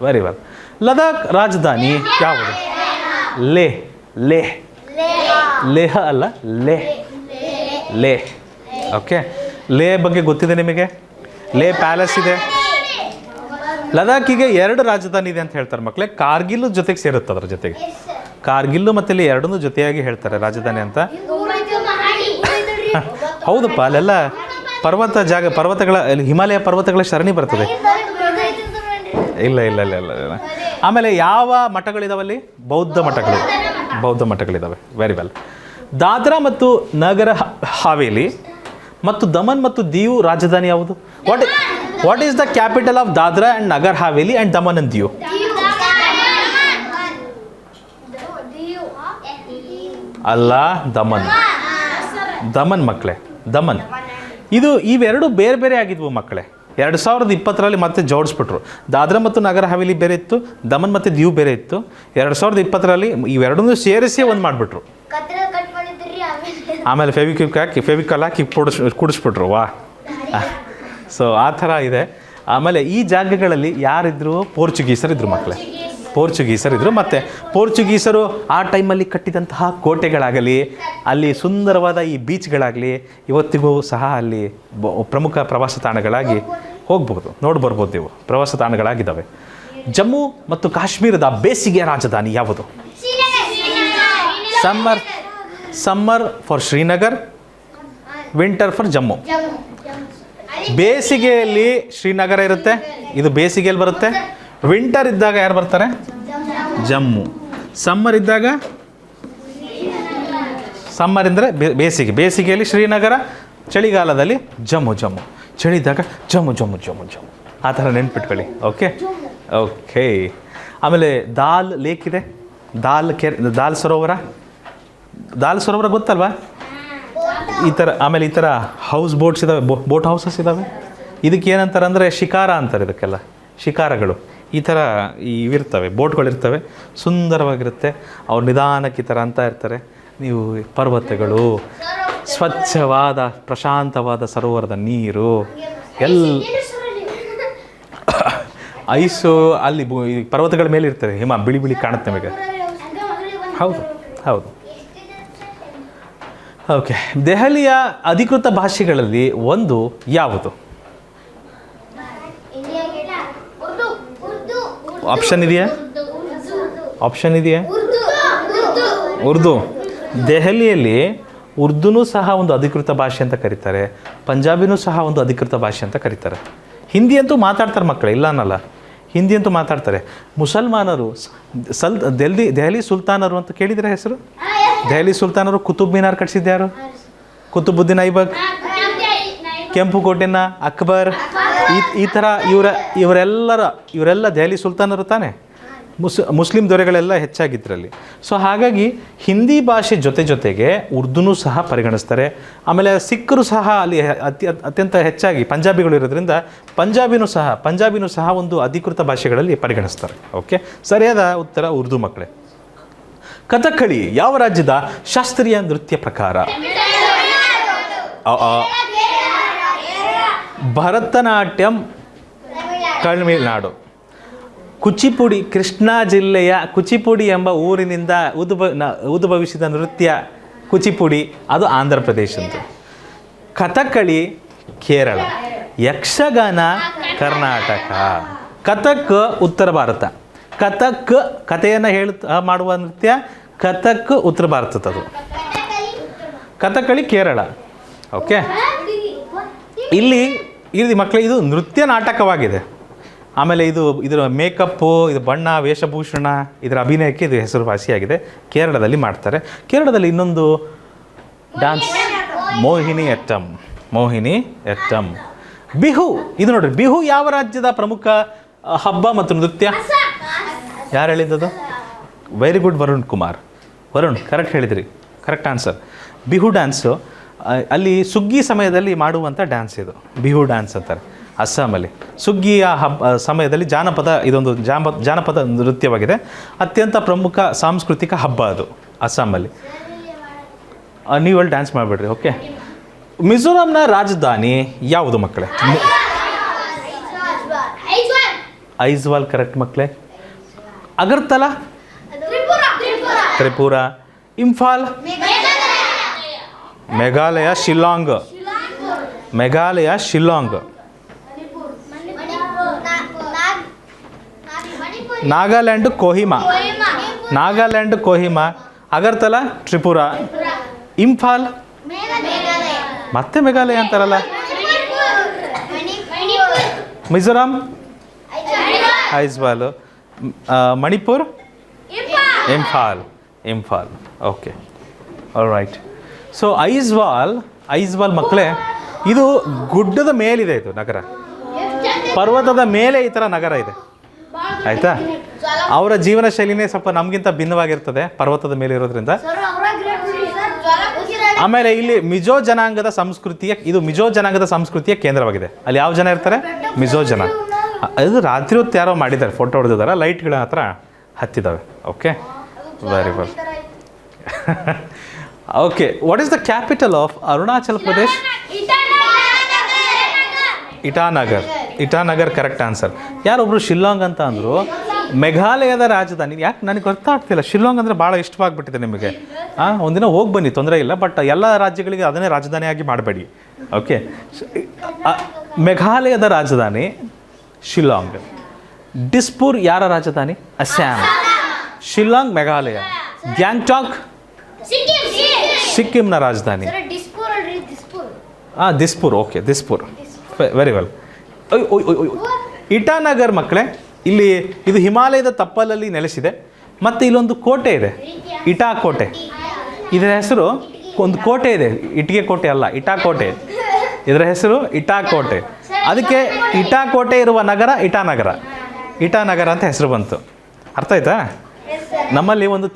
Very well. ಲದಾಖ್ ರಾಜಧಾನಿ ಯಾವುದು? ಲೇಹ ಅಲ್ಲ, ಲೇ. ಓಕೆ, ಲೇ ಬಗ್ಗೆ ಗೊತ್ತಿದೆ ನಿಮಗೆ? ಲೇ ಪ್ಯಾಲೇಸ್ ಇದೆ. ಲದಾಖಿಗೆ 2 ರಾಜಧಾನಿ ಇದೆ ಅಂತ ಹೇಳ್ತಾರೆ ಮಕ್ಕಳೇ. ಕಾರ್ಗಿಲ್ ಜೊತೆಗೆ ಸೇರುತ್ತೆ, ಅದರ ಜೊತೆಗೆ ಕಾರ್ಗಿಲ್ಲು ಮತ್ತು ಇಲ್ಲಿ 2 ಜೊತೆಯಾಗಿ ಹೇಳ್ತಾರೆ ರಾಜಧಾನಿ ಅಂತ. ಹೌದಪ್ಪ, ಅಲ್ಲೆಲ್ಲ ಪರ್ವತಗಳ ಹಿಮಾಲಯ ಪರ್ವತಗಳ ಸರಣಿ ಬರ್ತದೆ. ಇಲ್ಲ. ಆಮೇಲೆ ಯಾವ ಮಠಗಳಿದಾವಲ್ಲಿ? ಬೌದ್ಧ ಮಠಗಳಿದ್ದಾವೆ. Very well. ದಾದ್ರಾ ಮತ್ತು ನಗರ ಹಾವೇಲಿ ಮತ್ತು ದಮನ್ ಮತ್ತು ದಿಯು ರಾಜಧಾನಿ ಯಾವುದು? What is the capital of Dadra and Nagar Haveli and Daman and Diu? ಅಲ್ಲ, ದಮನ್ ಮಕ್ಕಳೇ, ದಮನ್. ಇವೆರಡು ಬೇರೆ ಬೇರೆ ಆಗಿದ್ವು ಮಕ್ಕಳೇ. 2020ರಲ್ಲಿ ಮತ್ತೆ ಜೋಡಿಸ್ಬಿಟ್ರು. ದಾದ್ರಾ ಮತ್ತು ನಗರ ಹಾವೇಲಿ ಬೇರೆ ಇತ್ತು, ದಮನ್ ಮತ್ತು ದಿಯು ಬೇರೆ ಇತ್ತು. 2020ರಲ್ಲಿ ಇವೆರಡನ್ನೂ ಸೇರಿಸಿ ಒಂದು ಮಾಡಿಬಿಟ್ರು. ಆಮೇಲೆ ಫೆವಿಕಲ್ ಹಾಕಿ ಕುಡಿಸ್ಬಿಟ್ರು. ವಾ. ಸೊ ಆ ಥರ ಇದೆ. ಆಮೇಲೆ ಈ ಜಾಗಗಳಲ್ಲಿ ಯಾರಿದ್ರು? ಪೋರ್ಚುಗೀಸರಿದ್ರು ಮಕ್ಕಳೇ, ಪೋರ್ಚುಗೀಸರಿದ್ರು. ಮತ್ತು ಪೋರ್ಚುಗೀಸರು ಆ ಟೈಮಲ್ಲಿ ಕಟ್ಟಿದಂತಹ ಕೋಟೆಗಳಾಗಲಿ, ಅಲ್ಲಿ ಸುಂದರವಾದ ಈ ಬೀಚ್ಗಳಾಗಲಿ ಇವತ್ತಿಗೂ ಸಹ ಅಲ್ಲಿ ಪ್ರಮುಖ ಪ್ರವಾಸ ತಾಣಗಳಾಗಿ ಹೋಗ್ಬೋದು, ನೋಡಿ ಬರ್ಬೋದು. ನೀವು ಪ್ರವಾಸ ತಾಣಗಳಾಗಿದ್ದಾವೆ. ಜಮ್ಮು ಮತ್ತು ಕಾಶ್ಮೀರದ ಬೇಸಿಗೆಯ ರಾಜಧಾನಿ ಯಾವುದು? Summer for Srinagar, winter for Jammu. ಬೇಸಿಗೆಯಲ್ಲಿ ಶ್ರೀನಗರ ಇರುತ್ತೆ, ಇದು ಬೇಸಿಗೆಯಲ್ಲಿ ಬರುತ್ತೆ. ವಿಂಟರ್ ಇದ್ದಾಗ ಯಾರು ಬರ್ತಾರೆ? ಜಮ್ಮು. ಸಮ್ಮರ್ ಇದ್ದಾಗ, ಸಮ್ಮರ್ ಅಂದರೆ ಬೇಸಿಗೆಯಲ್ಲಿ ಶ್ರೀನಗರ, ಚಳಿಗಾಲದಲ್ಲಿ ಜಮ್ಮು. ಚಳಿ ಇದ್ದಾಗ ಜಮ್ಮು. ಆ ಥರ ನೆನ್ಪಿಟ್ಕೊಳ್ಳಿ. ಓಕೆ. ಆಮೇಲೆ ದಾಲ್ ಲೇಕ್ ಇದೆ, ದಾಲ್ ಸರೋವರ ಗೊತ್ತಲ್ವಾ? ಆಮೇಲೆ ಈ ಥರ ಹೌಸ್ ಬೋಟ್ಸ್ ಇದ್ದಾವೆ, ಬೋಟ್ ಹೌಸಸ್ ಇದ್ದಾವೆ. ಇದಕ್ಕೆ ಏನಂತಾರೆ ಅಂದರೆ ಶಿಕಾರ ಅಂತಾರೆ. ಇದಕ್ಕೆಲ್ಲ ಶಿಕಾರಗಳು ಈ ಥರ ಇವಿರ್ತವೆ, ಬೋಟ್ಗಳಿರ್ತವೆ, ಸುಂದರವಾಗಿರುತ್ತೆ. ಅವ್ರು ನಿಧಾನಕ್ಕೆ ಈ ಥರ ಅಂತ ಇರ್ತಾರೆ. ನೀವು ಪರ್ವತಗಳು, ಸ್ವಚ್ಛವಾದ ಪ್ರಶಾಂತವಾದ ಸರೋವರದ ನೀರು, ಐಸು ಅಲ್ಲಿ ಪರ್ವತಗಳ ಮೇಲೆ ಇರ್ತದೆ, ಹಿಮ ಬಿಳಿ ಕಾಣುತ್ತೆ ನಿಮಗೆ. ಹೌದು. ಓಕೆ. ದೆಹಲಿಯ ಅಧಿಕೃತ ಭಾಷೆಗಳಲ್ಲಿ ಒಂದು ಯಾವುದು? ಆಪ್ಷನ್ ಇದೆಯಾ? ಉರ್ದು. ದೆಹಲಿಯಲ್ಲಿ ಉರ್ದುನೂ ಸಹ ಒಂದು ಅಧಿಕೃತ ಭಾಷೆ ಅಂತ ಕರೀತಾರೆ, ಪಂಜಾಬಿನೂ ಸಹ ಒಂದು ಅಧಿಕೃತ ಭಾಷೆ ಅಂತ ಕರೀತಾರೆ. ಹಿಂದಿ ಅಂತೂ ಮಾತಾಡ್ತಾರೆ ಮಕ್ಕಳು, ಇಲ್ಲ ಅನ್ನಲ್ಲ, ಹಿಂದಿ ಅಂತೂ ಮಾತಾಡ್ತಾರೆ. ಮುಸಲ್ಮಾನರು ದೆಹಲಿ ಸುಲ್ತಾನರು ಅಂತ ಕೇಳಿದರೆ ಹೆಸರು? ದೆಹಲಿ ಸುಲ್ತಾನರು ಕುತುಬ್ ಮಿನಾರ್ ಕಟ್ಟಿಸಿದ್ದು ಯಾರು? ಕುತುಬುದ್ದೀನ್ ಐಬಕ್, ಕೆಂಪು ಕೋಟೆನ ಅಕ್ಬರ್, ಈ ಥರ ಇವರೆಲ್ಲ ದೆಹಲಿ ಸುಲ್ತಾನರು ತಾನೆ. ಮುಸ್ಲಿಂ ದೊರೆಗಳೆಲ್ಲ ಹೆಚ್ಚಾಗಿದ್ದರಲ್ಲಿ. ಸೊ ಹಾಗಾಗಿ ಹಿಂದಿ ಭಾಷೆ ಜೊತೆಗೆ ಉರ್ದುನೂ ಸಹ ಪರಿಗಣಿಸ್ತಾರೆ. ಆಮೇಲೆ ಸಿಖ್ರು ಸಹ ಅಲ್ಲಿ ಅತ್ಯಂತ ಹೆಚ್ಚಾಗಿ ಪಂಜಾಬಿಗಳು ಇರೋದ್ರಿಂದ ಪಂಜಾಬಿನೂ ಸಹ ಒಂದು ಅಧಿಕೃತ ಭಾಷೆಗಳಲ್ಲಿ ಪರಿಗಣಿಸ್ತಾರೆ. ಓಕೆ, ಸರಿಯಾದ ಉತ್ತರ ಉರ್ದು ಮಕ್ಕಳೇ. ಕಥಕ್ಕಳಿ ಯಾವ ರಾಜ್ಯದ ಶಾಸ್ತ್ರೀಯ ನೃತ್ಯ ಪ್ರಕಾರ? ಭರತನಾಟ್ಯಂ ತಮಿಳುನಾಡು. ಕುಚಿಪುಡಿ, ಕೃಷ್ಣಾ ಜಿಲ್ಲೆಯ ಕುಚಿಪುಡಿ ಎಂಬ ಊರಿನಿಂದ ಉದ್ಭವಿಸಿದ ನೃತ್ಯ ಕುಚಿಪುಡಿ, ಅದು ಆಂಧ್ರ ಪ್ರದೇಶದ್ದು. ಕಥಕ್ಕಳಿ ಕೇರಳ, ಯಕ್ಷಗಾನ ಕರ್ನಾಟಕ, ಕಥಕ್ ಉತ್ತರ ಭಾರತ. ಕಥಕ್ ಕಥೆಯನ್ನು ಮಾಡುವ ನೃತ್ಯ ಕಥಕ್ ಉತ್ತರ ಭಾರತದ್ದು. ಕಥಕ್ಕಳಿ ಕೇರಳ. ಓಕೆ, ಇಲ್ಲಿ ಮಕ್ಕಳು ಇದು ನೃತ್ಯ ನಾಟಕವಾಗಿದೆ. ಆಮೇಲೆ ಇದರ ಮೇಕಪ್ಪು, ಇದು ಬಣ್ಣ, ವೇಷಭೂಷಣ, ಇದರ ಅಭಿನಯಕ್ಕೆ ಇದು ಹೆಸರುವಾಸಿಯಾಗಿದೆ. ಕೇರಳದಲ್ಲಿ ಮಾಡ್ತಾರೆ. ಕೇರಳದಲ್ಲಿ ಇನ್ನೊಂದು ಡ್ಯಾನ್ಸ್ ಮೋಹಿನಿ ಅಟ್ಟಂ. ಬಿಹು, ಇದು ನೋಡ್ರಿ, ಬಿಹು ಯಾವ ರಾಜ್ಯದ ಪ್ರಮುಖ ಹಬ್ಬ ಮತ್ತು ನೃತ್ಯ? ಯಾರು ಹೇಳಿದ್ದದು? ವೆರಿ ಗುಡ್ ವರುಣ್, ಕರೆಕ್ಟ್ ಹೇಳಿದ್ರಿ, ಕರೆಕ್ಟ್ ಆನ್ಸರ್. ಬಿಹು ಡ್ಯಾನ್ಸು ಅಲ್ಲಿ ಸುಗ್ಗಿ ಸಮಯದಲ್ಲಿ ಮಾಡುವಂಥ ಡ್ಯಾನ್ಸ್ ಇದು, ಬಿಹು ಡ್ಯಾನ್ಸ್ ಅಂತಾರೆ ಅಸ್ಸಾಮಲ್ಲಿ. ಸುಗ್ಗಿಯ ಸಮಯದಲ್ಲಿ ಇದೊಂದು ಜಾನಪದ ನೃತ್ಯವಾಗಿದೆ. ಅತ್ಯಂತ ಪ್ರಮುಖ ಸಾಂಸ್ಕೃತಿಕ ಹಬ್ಬ ಅದು ಅಸ್ಸಾಮಲ್ಲಿ. ನೀವಲ್ಲಿ ಡ್ಯಾನ್ಸ್ ಮಾಡಿಬಿಡ್ರಿ. ಓಕೆ, ಮಿಜೋರಾಂನ ರಾಜಧಾನಿ ಯಾವುದು ಮಕ್ಕಳೇ? ಐಜ್ವಾಲ್ ಕರೆಕ್ಟ್ ಮಕ್ಕಳೇ. ಅಗರ್ತಲಾ ತ್ರಿಪುರ. ಇಂಫಾಲ್ ಮೇಘಾಲಯ. ಶಿಲ್ಲಾಂಗ್. ನಾಗಾಲ್ಯಾಂಡ್ ಕೋಹಿಮಾ. ಅಗರ್ತಲಾ ತ್ರಿಪುರ. ಇಂಫಾಲ್ ಮತ್ತೆ ಮೇಘಾಲಯ ಅಂತಾರಲ್ಲ. Mizoram Aizawl. Manipur Imphal. Okay, all right. So Aizawl ಮಕ್ಕಳೇ, ಇದು ಗುಡ್ಡದ ಮೇಲಿದೆ, ಇದು ನಗರ ಪರ್ವತದ ಮೇಲೆ ಈ ಥರ ನಗರ ಇದೆ. ಆಯಿತಾ? ಅವರ ಜೀವನ ಶೈಲಿನೇ ಸ್ವಲ್ಪ ನಮಗಿಂತ ಭಿನ್ನವಾಗಿರ್ತದೆ ಪರ್ವತದ ಮೇಲೆ ಇರೋದ್ರಿಂದ. ಆಮೇಲೆ ಇಲ್ಲಿ ಮಿಜೋ ಜನಾಂಗದ ಸಂಸ್ಕೃತಿಯ ಕೇಂದ್ರವಾಗಿದೆ. ಅಲ್ಲಿ ಯಾವ ಜನ ಇರ್ತಾರೆ? ಮಿಜೋ ಜನ. ಅದು ರಾತ್ರಿ ಹೊತ್ತು ಯಾರೋ ಮಾಡಿದ್ದಾರೆ, ಫೋಟೋ ಹೊಡೆದಿದ್ದಾರೆ, ಲೈಟ್ಗಳ ಹತ್ರ ಹತ್ತಿದ್ದಾವೆ. Okay, very well. Okay, what is the capital of Arunachal Pradesh? Itanagar correct answer. ಯಾರೊಬ್ರು ಶಿಲ್ಲಾಂಗ್ ಅಂತ ಅಂದರು. ಮೇಘಾಲಯದ ರಾಜಧಾನಿ ಯಾಕೆ ನನಗೆ ಗೊತ್ತಾಗ್ತಿಲ್ಲ. ಶಿಲ್ಲಾಂಗ್ ಅಂದರೆ ಭಾಳ ಇಷ್ಟವಾಗಿಬಿಟ್ಟಿದೆ ನಿಮಗೆ. ಒಂದಿನ ಹೋಗಿ ಬನ್ನಿ, ತೊಂದರೆ ಇಲ್ಲ. ಬಟ್ ಎಲ್ಲ ರಾಜ್ಯಗಳಿಗೆ ಅದನ್ನೇ ರಾಜಧಾನಿಯಾಗಿ ಮಾಡಬೇಡಿ. ಓಕೆ, ಮೇಘಾಲಯದ ರಾಜಧಾನಿ ಶಿಲ್ಲಾಂಗ್. ಡಿಸ್ಪುರ್ ಯಾರ ರಾಜಧಾನಿ? ಅಸ್ಸಾಂ. ಶಿಲ್ಲಾಂಗ್ ಮೇಘಾಲಯ. ಗ್ಯಾಂಗ್ಟಾಕ್ ಸಿಕ್ಕಿಂನ ರಾಜಧಾನಿ. Dispur. Okay, Dispur, very well. Itanagar ಮಕ್ಕಳೇ, ಇದು ಹಿಮಾಲಯದ ತಪ್ಪಲಲ್ಲಿ ನೆಲೆಸಿದೆ. ಮತ್ತು ಇಲ್ಲೊಂದು ಕೋಟೆ ಇದೆ, ಇಟಾ ಕೋಟೆ. ಇದರ ಹೆಸರು, ಒಂದು ಕೋಟೆ ಇದೆ, ಇಟ್ಟಿಗೆ ಕೋಟೆ ಅಲ್ಲ, ಇಟಾ ಕೋಟೆ. ಇದರ ಹೆಸರು ಇಟಾ ಕೋಟೆ. ಅದಕ್ಕೆ ಇಟಾ ಕೋಟೆ ಇರುವ ನಗರ ಇಟಾನಗರ ಅಂತ ಹೆಸರು ಬಂತು. ಅರ್ಥ ಆಯ್ತಾ? ನಮ್ಮಲ್ಲಿ ಒಂದು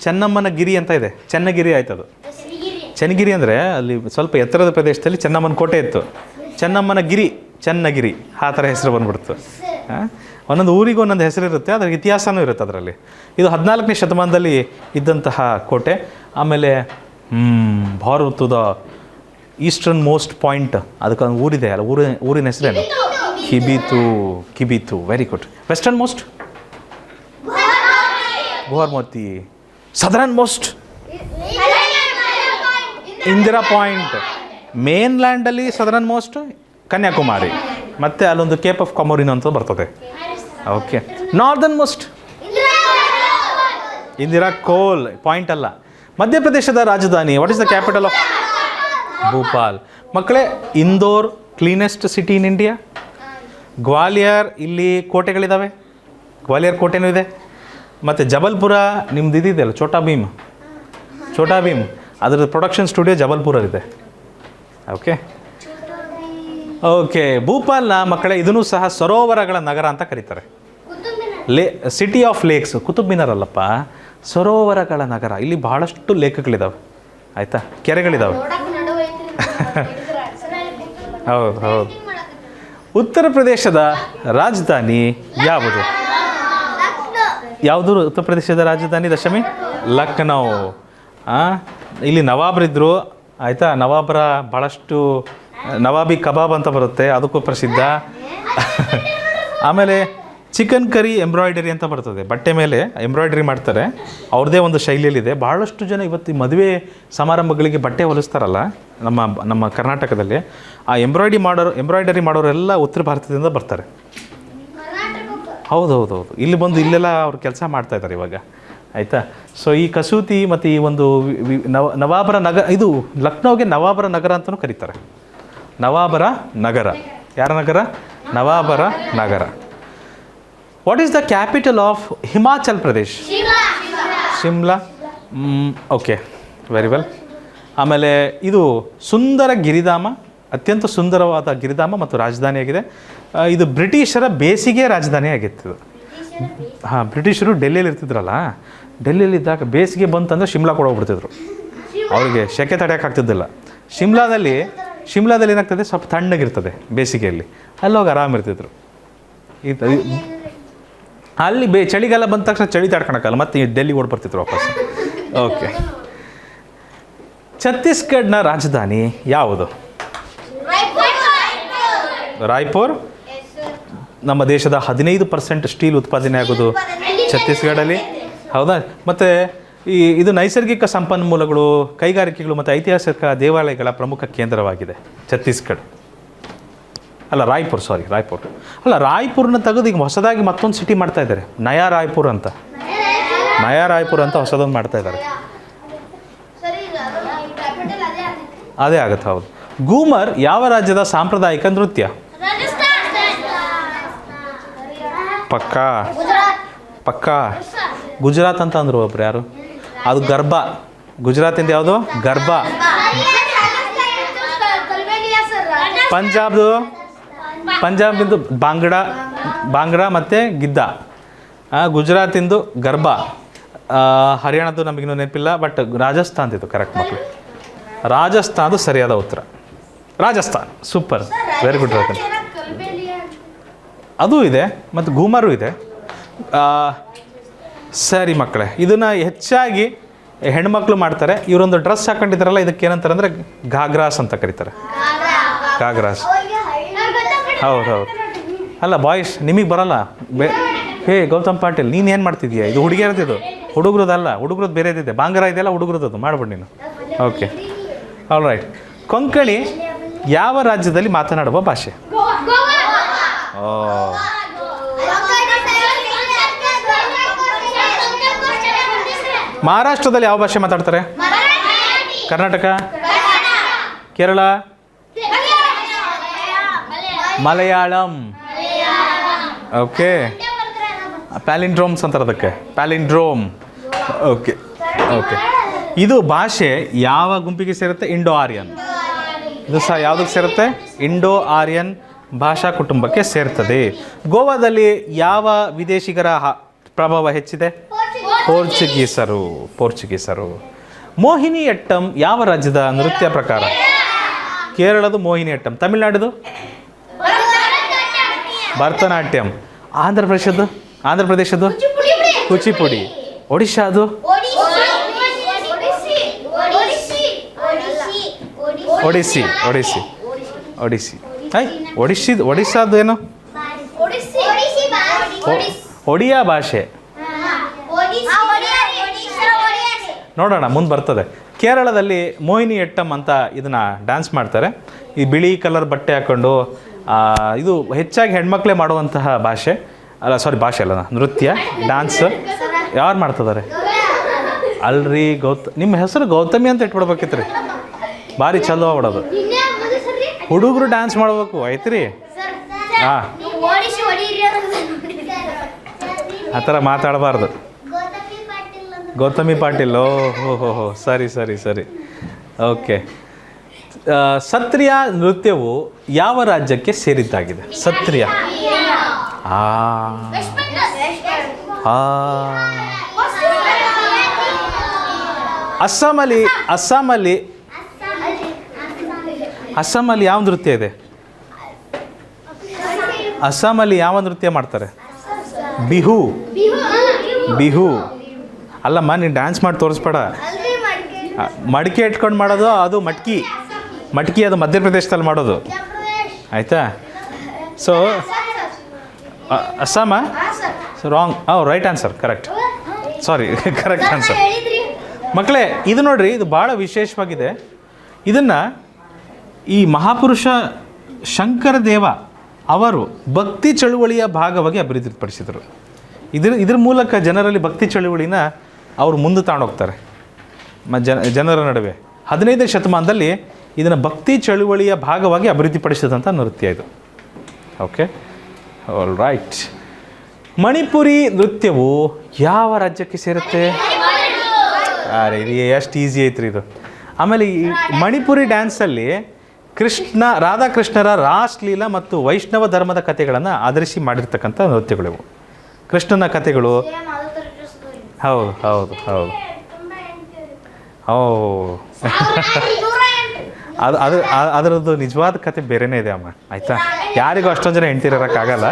ಚೆನ್ನಮ್ಮನ ಗಿರಿ ಅಂತ ಇದೆ, ಚೆನ್ನಗಿರಿ ಆಯ್ತದು. ಚೆನ್ನಗಿರಿ ಅಂದರೆ ಅಲ್ಲಿ ಸ್ವಲ್ಪ ಎತ್ತರದ ಪ್ರದೇಶದಲ್ಲಿ ಚೆನ್ನಮ್ಮನ ಕೋಟೆ ಇತ್ತು. ಚೆನ್ನಮ್ಮನ ಗಿರಿ, ಚೆನ್ನಗಿರಿ, ಆ ಥರ ಹೆಸರು ಬಂದ್ಬಿಡ್ತು. ಒಂದೊಂದು ಊರಿಗೂ ಒಂದೊಂದು ಹೆಸರಿರುತ್ತೆ, ಅದರ ಇತಿಹಾಸನೂ ಇರುತ್ತೆ ಅದರಲ್ಲಿ. ಇದು 14ನೇ ಶತಮಾನದಲ್ಲಿ ಇದ್ದಂತಹ ಕೋಟೆ. ಆಮೇಲೆ ಭಾರತದ ಈಸ್ಟರ್ನ್ ಮೋಸ್ಟ್ ಪಾಯಿಂಟ್, ಅದಕ್ಕೊಂದು ಊರಿದೆ ಅಲ್ಲ, ಊರಿನ ಹೆಸರೇನು? Kibithu. Very good. Westernmost ಗುವಾರ್ಮತಿ. Southernmost Indira point. Main ಲ್ಯಾಂಡಲ್ಲಿ ಸದರ್ನ್ ಮೋಸ್ಟ್ ಕನ್ಯಾಕುಮಾರಿ. ಮತ್ತು ಅಲ್ಲೊಂದು ಕೇಪ್ ಆಫ್ ಕೊಮೊರಿನೋ ಅಂತ ಬರ್ತದೆ. ಓಕೆ, ನಾರ್ದರ್ನ್ ಮೋಸ್ಟ್ ಇಂದಿರಾ ಕೋಲ್ ಪಾಯಿಂಟ್ ಅಲ್ಲ. ಮಧ್ಯಪ್ರದೇಶದ ರಾಜಧಾನಿ, what is the capital of? Bhopal. ಮಕ್ಕಳೇ, Indore cleanest city in India. Gwalior, ಇಲ್ಲಿ ಕೋಟೆಗಳಿದ್ದಾವೆ, ಗ್ವಾಲಿಯರ್ ಕೋಟೆನೂ ಇದೆ. ಮತ್ತು ಜಬಲ್ಪುರ ನಿಮ್ದು ಇದಿದೆಯಲ್ಲ, ಛೋಟಾ ಭೀಮ್, ಅದರ ಪ್ರೊಡಕ್ಷನ್ ಸ್ಟುಡಿಯೋ ಜಬಲ್ಪುರಲ್ಲಿದೆ. ಓಕೆ, ಭೂಪಾಲ್ನ ಮಕ್ಕಳೇ, ಇದನ್ನು ಸಹ ಸರೋವರಗಳ ನಗರ ಅಂತ ಕರೀತಾರೆ. City of lakes. Qutub Minar ಅಲ್ಲಪ್ಪ, ಸರೋವರಗಳ ನಗರ. ಇಲ್ಲಿ ಬಹಳಷ್ಟು ಲೇಕ್ಗಳಿದ್ದಾವೆ, ಆಯಿತಾ, ಕೆರೆಗಳಿದ್ದಾವೆ. ಹೌದು. ಉತ್ತರ ಪ್ರದೇಶದ ರಾಜಧಾನಿ ಯಾವುದು? ಉತ್ತರ ಪ್ರದೇಶದ ರಾಜಧಾನಿ ದಶಮಿ? ಲಕ್ನೋ. ಇಲ್ಲಿ ನವಾಬರಿದ್ದರು, ಆಯಿತಾ. ನವಾಬರ ಭಾಳಷ್ಟು ನವಾಬಿ ಕಬಾಬ್ ಅಂತ ಬರುತ್ತೆ, ಅದಕ್ಕೂ ಪ್ರಸಿದ್ಧ. ಆಮೇಲೆ ಚಿಕನ್ ಕರಿ ಎಂಬ್ರಾಯ್ಡರಿ ಅಂತ ಬರ್ತದೆ, ಬಟ್ಟೆ ಮೇಲೆ ಎಂಬ್ರಾಯ್ಡರಿ ಮಾಡ್ತಾರೆ, ಅವ್ರದ್ದೇ ಒಂದು ಶೈಲಿಯಲ್ಲಿದೆ. ಭಾಳಷ್ಟು ಜನ ಇವತ್ತು ಮದುವೆ ಸಮಾರಂಭಗಳಿಗೆ ಬಟ್ಟೆ ಹೊಲಿಸ್ತಾರಲ್ಲ ನಮ್ಮ ಕರ್ನಾಟಕದಲ್ಲಿ, ಆ ಎಂಬ್ರಾಯ್ಡರಿ ಮಾಡೋರೆಲ್ಲ ಉತ್ತರ ಭಾರತದಿಂದ ಬರ್ತಾರೆ. ಹೌದು, ಇಲ್ಲಿ ಬಂದು ಇಲ್ಲೆಲ್ಲ ಅವ್ರು ಕೆಲಸ ಮಾಡ್ತಾಯಿದ್ದಾರೆ ಇವಾಗ, ಆಯಿತಾ. ಸೊ ಈ ಕಸೂತಿ ಮತ್ತು ಈ ಒಂದು ನವಾಬರ ನಗರ, ಇದು ಲಕ್ನೋಗೆ ನವಾಬರ ನಗರ ಅಂತಲೂ ಕರೀತಾರೆ. ನವಾಬರ ನಗರ, ಯಾರ ನಗರ? ನವಾಬರ ನಗರ. What is the capital of Himachal Pradesh? Shimla. Okay, very well. ಆಮೇಲೆ ಇದು ಸುಂದರ ಗಿರಿಧಾಮ, ಅತ್ಯಂತ ಸುಂದರವಾದ ಗಿರಿಧಾಮ ಮತ್ತು ರಾಜಧಾನಿಯಾಗಿದೆ. ಇದು ಬ್ರಿಟಿಷರ ಬೇಸಿಗೆ ರಾಜಧಾನಿ ಆಗಿತ್ತು. ಹಾಂ, ಬ್ರಿಟಿಷರು ಡೆಲ್ಲಿಯಲ್ಲಿ ಇರ್ತಿದ್ರಲ್ಲ, ಡೆಲ್ಲಿಯಲ್ಲಿದ್ದಾಗ ಬೇಸಿಗೆ ಬಂತಂದರೆ ಶಿಮ್ಲಾ ಕೂಡ ಹೋಗ್ಬಿಡ್ತಿದ್ರು. ಅವರಿಗೆ ಸೆಕೆ ತಡೆಯೋಕ್ಕಾಗ್ತಿದ್ದಿಲ್ಲ. ಶಿಮ್ಲಾದಲ್ಲಿ ಏನಾಗ್ತದೆ, ಸ್ವಲ್ಪ ತಣ್ಣಗಿರ್ತದೆ ಬೇಸಿಗೆಯಲ್ಲಿ, ಅಲ್ಲೋಗಿ ಆರಾಮಿರ್ತಿದ್ರು. ಅಲ್ಲಿ ಚಳಿಗಾಲ ಬಂದ ತಕ್ಷಣ ಚಳಿ ತಡ್ಕೊಳಕ್ಕಲ್ಲ, ಮತ್ತೆ ಡೆಲ್ಲಿಗೆ ಓಡ್ಬರ್ತಿದ್ರು ವಾಪಸ್. ಓಕೆ, ಛತ್ತೀಸ್ಗಢನ ರಾಜಧಾನಿ ಯಾವುದು? ರಾಯ್ಪುರ್. ನಮ್ಮ ದೇಶದ 15% ಸ್ಟೀಲ್ ಉತ್ಪಾದನೆ ಆಗೋದು ಛತ್ತೀಸ್ಗಢಲ್ಲಿ, ಹೌದಾ? ಮತ್ತು ಇದು ನೈಸರ್ಗಿಕ ಸಂಪನ್ಮೂಲಗಳು, ಕೈಗಾರಿಕೆಗಳು ಮತ್ತು ಐತಿಹಾಸಿಕ ದೇವಾಲಯಗಳ ಪ್ರಮುಖ ಕೇಂದ್ರವಾಗಿದೆ ಛತ್ತೀಸ್ಗಢ. ಅಲ್ಲ, ರಾಯ್ಪುರ್. ಅಲ್ಲ, ರಾಯ್ಪುರ್ನ ತೆಗೆದು ಈಗ ಹೊಸದಾಗಿ ಮತ್ತೊಂದು ಸಿಟಿ ಮಾಡ್ತಾ ಇದ್ದಾರೆ, ನಯಾ ರಾಯ್ಪುರ್ ಅಂತ ಹೊಸದೊಂದು ಮಾಡ್ತಾ ಇದ್ದಾರೆ. ಅದೇ ಆಗುತ್ತೆ, ಹೌದು. ಗೂಮರ್ ಯಾವ ರಾಜ್ಯದ ಸಾಂಪ್ರದಾಯಿಕ ನೃತ್ಯ? ಪಕ್ಕಾ ಗುಜರಾತ್ ಅಂತ ಅಂದರು ಒಬ್ರು, ಯಾರು? ಅದು ಗರ್ಬಾ. ಗುಜರಾತಿಂದ ಯಾವುದು? ಗರ್ಬಾ. ಪಂಜಾಬ್ದು ಬಾಂಗ್ಡಾ ಮತ್ತು ಗಿದ್ದ. ಗುಜರಾತಿಂದು ಗರ್ಬಾ. ಹರಿಯಾಣದ್ದು ನಮಗಿನ್ನೂ ನೆನಪಿಲ್ಲ, ಬಟ್ ರಾಜಸ್ಥಾನ್ದಿದ್ದು ಕರೆಕ್ಟ್ ಮಕ್ಕಳು. ರಾಜಸ್ಥಾನದು ಸರಿಯಾದ ಉತ್ತರ. ರಾಜಸ್ಥಾನ್. Super, very good. ಅದು ಇದೆ ಮತ್ತು ಗೂಮರು ಇದೆ. ಸರಿ ಮಕ್ಕಳೇ, ಇದನ್ನು ಹೆಚ್ಚಾಗಿ ಹೆಣ್ಮಕ್ಳು ಮಾಡ್ತಾರೆ. ಇವರೊಂದು ಡ್ರೆಸ್ ಹಾಕೊಂಡಿದ್ದಾರಲ್ಲ, ಇದಕ್ಕೆ ಏನಂತಾರೆ ಅಂದರೆ ಘಾಗ್ರಾಸ್ ಅಂತ ಕರೀತಾರೆ. ಘಾಗ್ರಾಸ್. ಹೌದು. ಅಲ್ಲ ಬಾಯ್ಸ್, ನಿಮಗೆ ಬರಲ್ಲ. ಹೇ ಗೌತಮ್ ಪಾಟೀಲ್, ನೀನು ಏನು ಮಾಡ್ತಿದ್ದೀಯಾ? ಇದು ಹುಡುಗಿಯರದಿದು, ಹುಡುಗರದಲ್ಲ. ಹುಡುಗರದ್ದು ಬೇರೆದಿದೆ, ಬಾಂಗ್ರಾ ಇದೆಯಲ್ಲ, ಹುಡುಗರದ್ದು ಮಾಡ್ಬಿಡು ನೀನು. Okay, all right. ಕೊಂಕಣಿ ಯಾವ ರಾಜ್ಯದಲ್ಲಿ ಮಾತನಾಡುವ ಭಾಷೆ? ಮಹಾರಾಷ್ಟ್ರದಲ್ಲಿ ಯಾವ ಭಾಷೆ ಮಾತಾಡ್ತಾರೆ? ಕರ್ನಾಟಕ, ಕೇರಳ, ಮಲಯಾಳಂ. ಓಕೆ, ಪ್ಯಾಲಿಂಡ್ರೋಮ್ಸ್ ಅಂತಾರೆ ಅದಕ್ಕೆ, ಪ್ಯಾಲಿಂಡ್ರೋಮ್. ಓಕೆ. ಇದು ಭಾಷೆ ಯಾವ ಗುಂಪಿಗೆ ಸೇರುತ್ತೆ? Indo Aryan. ಇದು ಸಹ ಯಾವುದಕ್ಕೆ ಸೇರುತ್ತೆ? ಇಂಡೋ ಆರ್ಯನ್ ಭಾಷಾ ಕುಟುಂಬಕ್ಕೆ ಸೇರ್ತದೆ. ಗೋವಾದಲ್ಲಿ ಯಾವ ವಿದೇಶಿಗರ ಪ್ರಭಾವ ಹೆಚ್ಚಿದೆ? ಪೋರ್ಚುಗೀಸರು. ಮೋಹಿನಿಯಟ್ಟಂ ಯಾವ ರಾಜ್ಯದ ನೃತ್ಯ ಪ್ರಕಾರ? ಕೇರಳದು ಮೋಹಿನಿಯಟ್ಟಂ. ತಮಿಳುನಾಡುದು ಭರತನಾಟ್ಯಂ. ಆಂಧ್ರ ಪ್ರದೇಶದ್ದು ಕೂಚಿಪುಡಿ. ಒಡಿಶಾದು ಒಡಿಶಾದು ಏನು? ಒಡಿಯಾ ಭಾಷೆ. ನೋಡೋಣ, ಮುಂದೆ ಬರ್ತದೆ. ಕೇರಳದಲ್ಲಿ ಮೋಹಿನಿಯಟ್ಟಂ ಅಂತ ಇದನ್ನು ಡ್ಯಾನ್ಸ್ ಮಾಡ್ತಾರೆ. ಈ ಬಿಳಿ ಕಲರ್ ಬಟ್ಟೆ ಹಾಕ್ಕೊಂಡು, ಇದು ಹೆಚ್ಚಾಗಿ ಹೆಣ್ಮಕ್ಳೇ ಮಾಡುವಂತಹ ಭಾಷೆ ಅಲ್ಲ, ನೃತ್ಯ, ಡ್ಯಾನ್ಸ್. ಯಾರು ಮಾಡ್ತಿದ್ದಾರೆ? ಅಲ್ರಿ ನಿಮ್ಮ ಹೆಸರು ಗೌತಮಿ ಅಂತ ಇಟ್ಬಿಡ್ಬೇಕಿತ್ತು ರೀ, ಭಾರಿ ಚಲೋ ಆಗ್ಬಿಡೋದು. ಹುಡುಗರು ಡ್ಯಾನ್ಸ್ ಮಾಡ್ಬೇಕು, ಆಯ್ತು ರೀ. ಹಾಂ, ಆ ಥರ ಮಾತಾಡಬಾರ್ದು. ಗೌತಮಿ ಪಾಟೀಲ್. ಓಹೋ, ಸರಿ. ಓಕೆ. ಸತ್ರಿಯ ನೃತ್ಯವು ಯಾವ ರಾಜ್ಯಕ್ಕೆ ಸೇರಿದ್ದಾಗಿದೆ? ಸತ್ರಿಯ. ಅಸ್ಸಾಮಲ್ಲಿ ಯಾವ ನೃತ್ಯ ಇದೆ? ಅಸ್ಸಾಮಲ್ಲಿ ಯಾವ ನೃತ್ಯ ಮಾಡ್ತಾರೆ? ಬಿಹು. ಅಲ್ಲಮ್ಮ, ನೀನು ಡ್ಯಾನ್ಸ್ ಮಾಡಿ ತೋರಿಸ್ಬೇಡ. ಮಡಿಕೆ ಇಟ್ಕೊಂಡು ಮಾಡೋದು ಅದು ಮಟ್ಕಿ ಅದು ಮಧ್ಯಪ್ರದೇಶದಲ್ಲಿ ಮಾಡೋದು, ಆಯಿತಾ? ಸೊ ಅಸ್ಸಾಮ wrong. Right answer, correct. Sorry, correct answer. ಮಕ್ಕಳೇ, ಇದು ನೋಡ್ರಿ, ಇದು ಭಾಳ ವಿಶೇಷವಾಗಿದೆ. ಇದನ್ನು ಈ ಮಹಾಪುರುಷ ಶಂಕರದೇವ ಅವರು ಭಕ್ತಿ ಚಳುವಳಿಯ ಭಾಗವಾಗಿ ಅಭಿವೃದ್ಧಿಪಡಿಸಿದರು. ಇದ್ರ ಮೂಲಕ ಜನರಲ್ಲಿ ಭಕ್ತಿ ಚಳುವಳಿನ ಅವರು ಮುಂದೆ ತಗೊಂಡೋಗ್ತಾರೆ ಜನರ ನಡುವೆ. 15ನೇ ಶತಮಾನದಲ್ಲಿ ಇದನ್ನು ಭಕ್ತಿ ಚಳುವಳಿಯ ಭಾಗವಾಗಿ ಅಭಿವೃದ್ಧಿಪಡಿಸಿದಂಥ ನೃತ್ಯ ಇದು. Okay, all right. ಮಣಿಪುರಿ ನೃತ್ಯವು ಯಾವ ರಾಜ್ಯಕ್ಕೆ ಸೇರುತ್ತೆ? ಇದು ಎಷ್ಟು ಈಸಿ ಐತ್ರಿ ಇದು. ಆಮೇಲೆ ಈ ಮಣಿಪುರಿ ಡ್ಯಾನ್ಸಲ್ಲಿ ರಾಧಾಕೃಷ್ಣರ ರಾಸಲೀಲಾ ಮತ್ತು ವೈಷ್ಣವ ಧರ್ಮದ ಕಥೆಗಳನ್ನು ಆಧರಿಸಿ ಮಾಡಿರ್ತಕ್ಕಂಥ ನೃತ್ಯಗಳಿವು. ಕೃಷ್ಣನ ಕಥೆಗಳು. ಹೌದು ಹೌದು ಹೌದು. ಅದರದ್ದು ನಿಜವಾದ ಕತೆ ಬೇರೆಯೇ ಇದೆ ಅಮ್ಮ, ಆಯಿತಾ? ಯಾರಿಗೂ ಅಷ್ಟೊಂದು ಜನ ಹೆಂಡ್ತಿರೋಕ್ಕಾಗಲ್ಲ,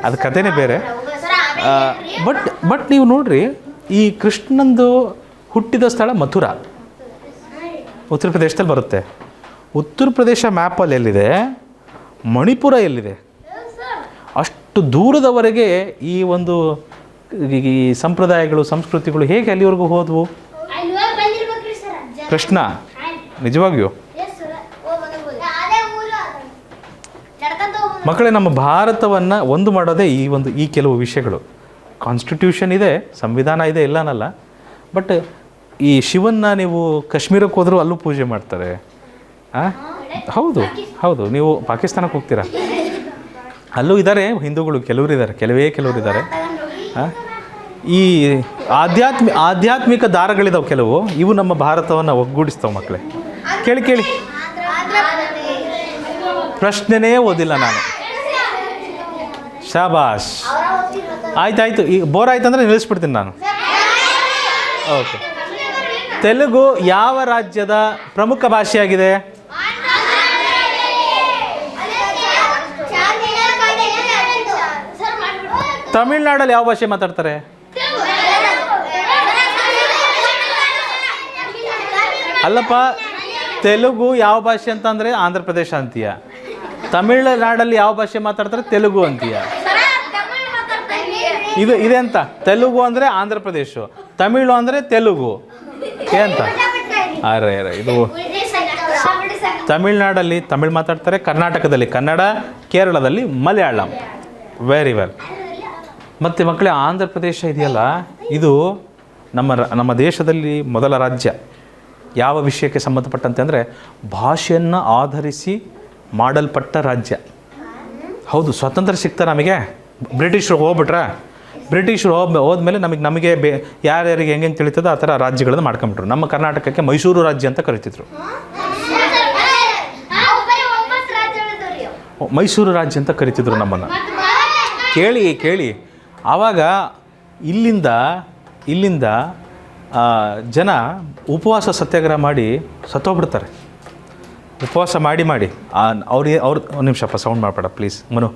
ಅದು ಕಥೆನೇ ಬೇರೆ. ಬಟ್ ನೀವು ನೋಡ್ರಿ, ಈ ಕೃಷ್ಣಂದು ಹುಟ್ಟಿದ ಸ್ಥಳ ಮಥುರಾ, ಉತ್ತರ ಪ್ರದೇಶದಲ್ಲಿ ಬರುತ್ತೆ. ಉತ್ತರ ಪ್ರದೇಶ ಮ್ಯಾಪಲ್ಲಿ ಎಲ್ಲಿದೆ, ಮಣಿಪುರ ಎಲ್ಲಿದೆ, ಅಷ್ಟು ದೂರದವರೆಗೆ ಈ ಒಂದು ಈ ಸಂಪ್ರದಾಯಗಳು ಸಂಸ್ಕೃತಿಗಳು ಹೇಗೆ ಅಲ್ಲಿವರೆಗೂ ಹೋದವು? ಕೃಷ್ಣ ನಿಜವಾಗಿಯೂ. ಮಕ್ಕಳೇ, ನಮ್ಮ ಭಾರತವನ್ನು ಒಂದು ಮಾಡೋದೇ ಈ ಕೆಲವು ವಿಷಯಗಳು. ಕಾನ್ಸ್ಟಿಟ್ಯೂಷನ್ ಇದೆ, ಸಂವಿಧಾನ ಇದೆ, ಇಲ್ಲ ಅನ್ನಲ್ಲ. ಬಟ್ ಈ ಶಿವನ್ನ ನೀವು ಕಾಶ್ಮೀರಕ್ಕೆ ಹೋದರೂ ಅಲ್ಲೂ ಪೂಜೆ ಮಾಡ್ತಾರೆ. ಹೌದು ಹೌದು. ನೀವು ಪಾಕಿಸ್ತಾನಕ್ಕೆ ಹೋಗ್ತೀರಾ, ಅಲ್ಲೂ ಇದ್ದಾರೆ ಹಿಂದೂಗಳು, ಕೆಲವರು ಇದ್ದಾರೆ. ಈ ಆಧ್ಯಾತ್ಮಿಕ ದಾರಗಳಿದಾವೆ ಕೆಲವು, ಇವು ನಮ್ಮ ಭಾರತವನ್ನು ಒಗ್ಗೂಡಿಸ್ತಾವೆ. ಮಕ್ಕಳೇ ಕೇಳಿ, ಪ್ರಶ್ನೆನೇ ಓದಿಲ್ಲ ನಾನು. ಶಾಬಾಷ್. ಆಯ್ತಾಯ್ತು, ಈಗ ಬೋರ್ ಆಯ್ತು ಅಂದರೆ ನಿಲ್ಲಿಸ್ಬಿಡ್ತೀನಿ ನಾನು. ಓಕೆ. ತೆಲುಗು ಯಾವ ರಾಜ್ಯದ ಪ್ರಮುಖ ಭಾಷೆಯಾಗಿದೆ? ತಮಿಳ್ನಾಡಲ್ಲಿ ಯಾವ ಭಾಷೆ ಮಾತಾಡ್ತಾರೆ? ಅಲ್ಲಪ್ಪ, ತೆಲುಗು ಯಾವ ಭಾಷೆ ಅಂತಂದರೆ ಆಂಧ್ರ ಪ್ರದೇಶ ಅಂತೀಯ, ತಮಿಳ್ನಾಡಲ್ಲಿ ಯಾವ ಭಾಷೆ ಮಾತಾಡ್ತಾರೆ? ತೆಲುಗು ಅಂತೀಯ. ಇದೆ ಅಂತ. ತೆಲುಗು ಅಂದರೆ ಆಂಧ್ರ ಪ್ರದೇಶ, ತಮಿಳು ಅಂದರೆ ತೆಲುಗು ಅಂತ. ಅರೆ ಇದು ತಮಿಳ್ನಾಡಲ್ಲಿ ತಮಿಳು ಮಾತಾಡ್ತಾರೆ, ಕರ್ನಾಟಕದಲ್ಲಿ ಕನ್ನಡ, ಕೇರಳದಲ್ಲಿ ಮಲಯಾಳಂ. Very well. ಮತ್ತು ಮಕ್ಕಳೇ, ಆಂಧ್ರ ಪ್ರದೇಶ ಇದೆಯಲ್ಲ, ಇದು ನಮ್ಮ ದೇಶದಲ್ಲಿ ಮೊದಲ ರಾಜ್ಯ. ಯಾವ ವಿಷಯಕ್ಕೆ ಸಂಬಂಧಪಟ್ಟಂತೆ ಅಂದರೆ ಭಾಷೆಯನ್ನು ಆಧರಿಸಿ ಮಾಡಲ್ಪಟ್ಟ ರಾಜ್ಯ. ಹೌದು, ಸ್ವಾತಂತ್ರ್ಯ ಸಿಗ್ತಾ ನಮಗೆ. ಬ್ರಿಟಿಷರು ಹೋದ್ಮೇಲೆ ನಮಗೆ ಯಾರ್ಯಾರಿಗೆ ಹೆಂಗೆ ತಿಳಿತದೋ ಆ ಥರ ರಾಜ್ಯಗಳನ್ನು ಮಾಡ್ಕೊಂಬಿಟ್ರು. ನಮ್ಮ ಕರ್ನಾಟಕಕ್ಕೆ ಮೈಸೂರು ರಾಜ್ಯ ಅಂತ ಕರಿತಿದ್ರು. ಮೈಸೂರು ರಾಜ್ಯ ಅಂತ ಕರಿತಿದ್ರು ನಮ್ಮನ್ನು. ಕೇಳಿ ಆವಾಗ ಇಲ್ಲಿಂದ ಜನ ಉಪವಾಸ ಸತ್ಯಾಗ್ರಹ ಮಾಡಿ ಸತ್ತೋಗ್ಬಿಡ್ತಾರೆ. ಉಪವಾಸ ಮಾಡಿ ಅವ್ರು ಒಂದು ನಿಮಿಷಪ್ಪ ಸೌಂಡ್ ಮಾಡಬೇಡ ಪ್ಲೀಸ್ ಮನು.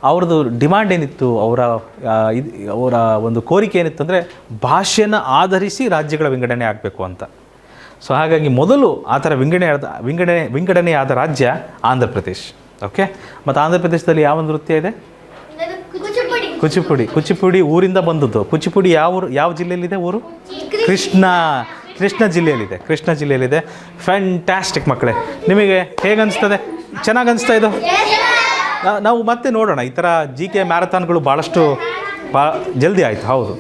ಅವ್ರದ್ದು ಡಿಮಾಂಡ್ ಏನಿತ್ತು, ಅವರ ಒಂದು ಕೋರಿಕೆ ಏನಿತ್ತು ಅಂದರೆ ಭಾಷೆಯನ್ನು ಆಧರಿಸಿ ರಾಜ್ಯಗಳ ವಿಂಗಡಣೆ ಆಗಬೇಕು ಅಂತ. ಸೊ ಹಾಗಾಗಿ ಮೊದಲು ಆ ಥರ ವಿಂಗಡಣೆಯಾದ ರಾಜ್ಯ ಆಂಧ್ರ ಪ್ರದೇಶ್. ಓಕೆ. ಮತ್ತು ಆಂಧ್ರ ಪ್ರದೇಶದಲ್ಲಿ ಯಾವ ನೃತ್ಯ ಇದೆ? ಕುಚಿಪುಡಿ ಊರಿಂದ ಬಂದದ್ದು. ಕುಚಿಪುಡಿ ಯಾವ ಜಿಲ್ಲೆಯಲ್ಲಿದೆ ಊರು? ಕೃಷ್ಣ ಜಿಲ್ಲೆಯಲ್ಲಿದೆ. ಫ್ಯಾಂಟಾಸ್ಟಿಕ್ ಮಕ್ಕಳೇ. ನಿಮಗೆ ಹೇಗೆ ಅನಿಸ್ತದೆ? ಚೆನ್ನಾಗಿ ಅನಿಸ್ತಾ ಇದು? ನಾವು ಮತ್ತೆ ನೋಡೋಣ. ಈ ಥರ GK ಮ್ಯಾರಥಾನ್ಗಳು ಭಾಳ ಜಲ್ದಿ ಆಯಿತು. ಹೌದು,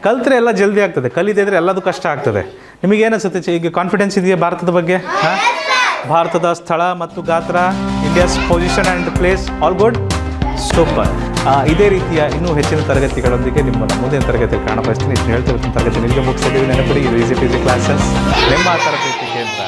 ಕಲ್ತ್ರೆ ಎಲ್ಲ ಜಲ್ದಿ ಆಗ್ತದೆ, ಕಲಿದಿದ್ರೆ ಎಲ್ಲದೂ ಕಷ್ಟ ಆಗ್ತದೆ. ನಿಮಗೇನು ಅನಿಸುತ್ತೆ? ಈಗ ಕಾನ್ಫಿಡೆನ್ಸ್ ಇದೆಯಾ ಭಾರತದ ಬಗ್ಗೆ? ಭಾರತದ ಸ್ಥಳ ಮತ್ತು ಗಾತ್ರ, India's position and place, all good, super. ಇದೇ ರೀತಿಯ ಇನ್ನೂ ಹೆಚ್ಚಿನ ತರಗತಿಗಳೊಂದಿಗೆ ನಿಮ್ಮನ್ನು ಮುಂದಿನ ತರಗತಿಯಲ್ಲಿ ಕಾಣಬಯಸ್ತೀನಿ. ಇಷ್ಟು ಹೇಳ್ತಿರ್ತೀನಿ. ತರಗತಿ ನಿಮಗೆ ಮುಗಿಸಿದ್ದೀವಿ. ನೆನಪಿಡಿ, ಇದು ಈಸಿ ಪೀಸಿ ಕ್ಲಾಸಸ್, ನಿಮ್ಮ ತರಬೇತಿ ಕೇಂದ್ರ.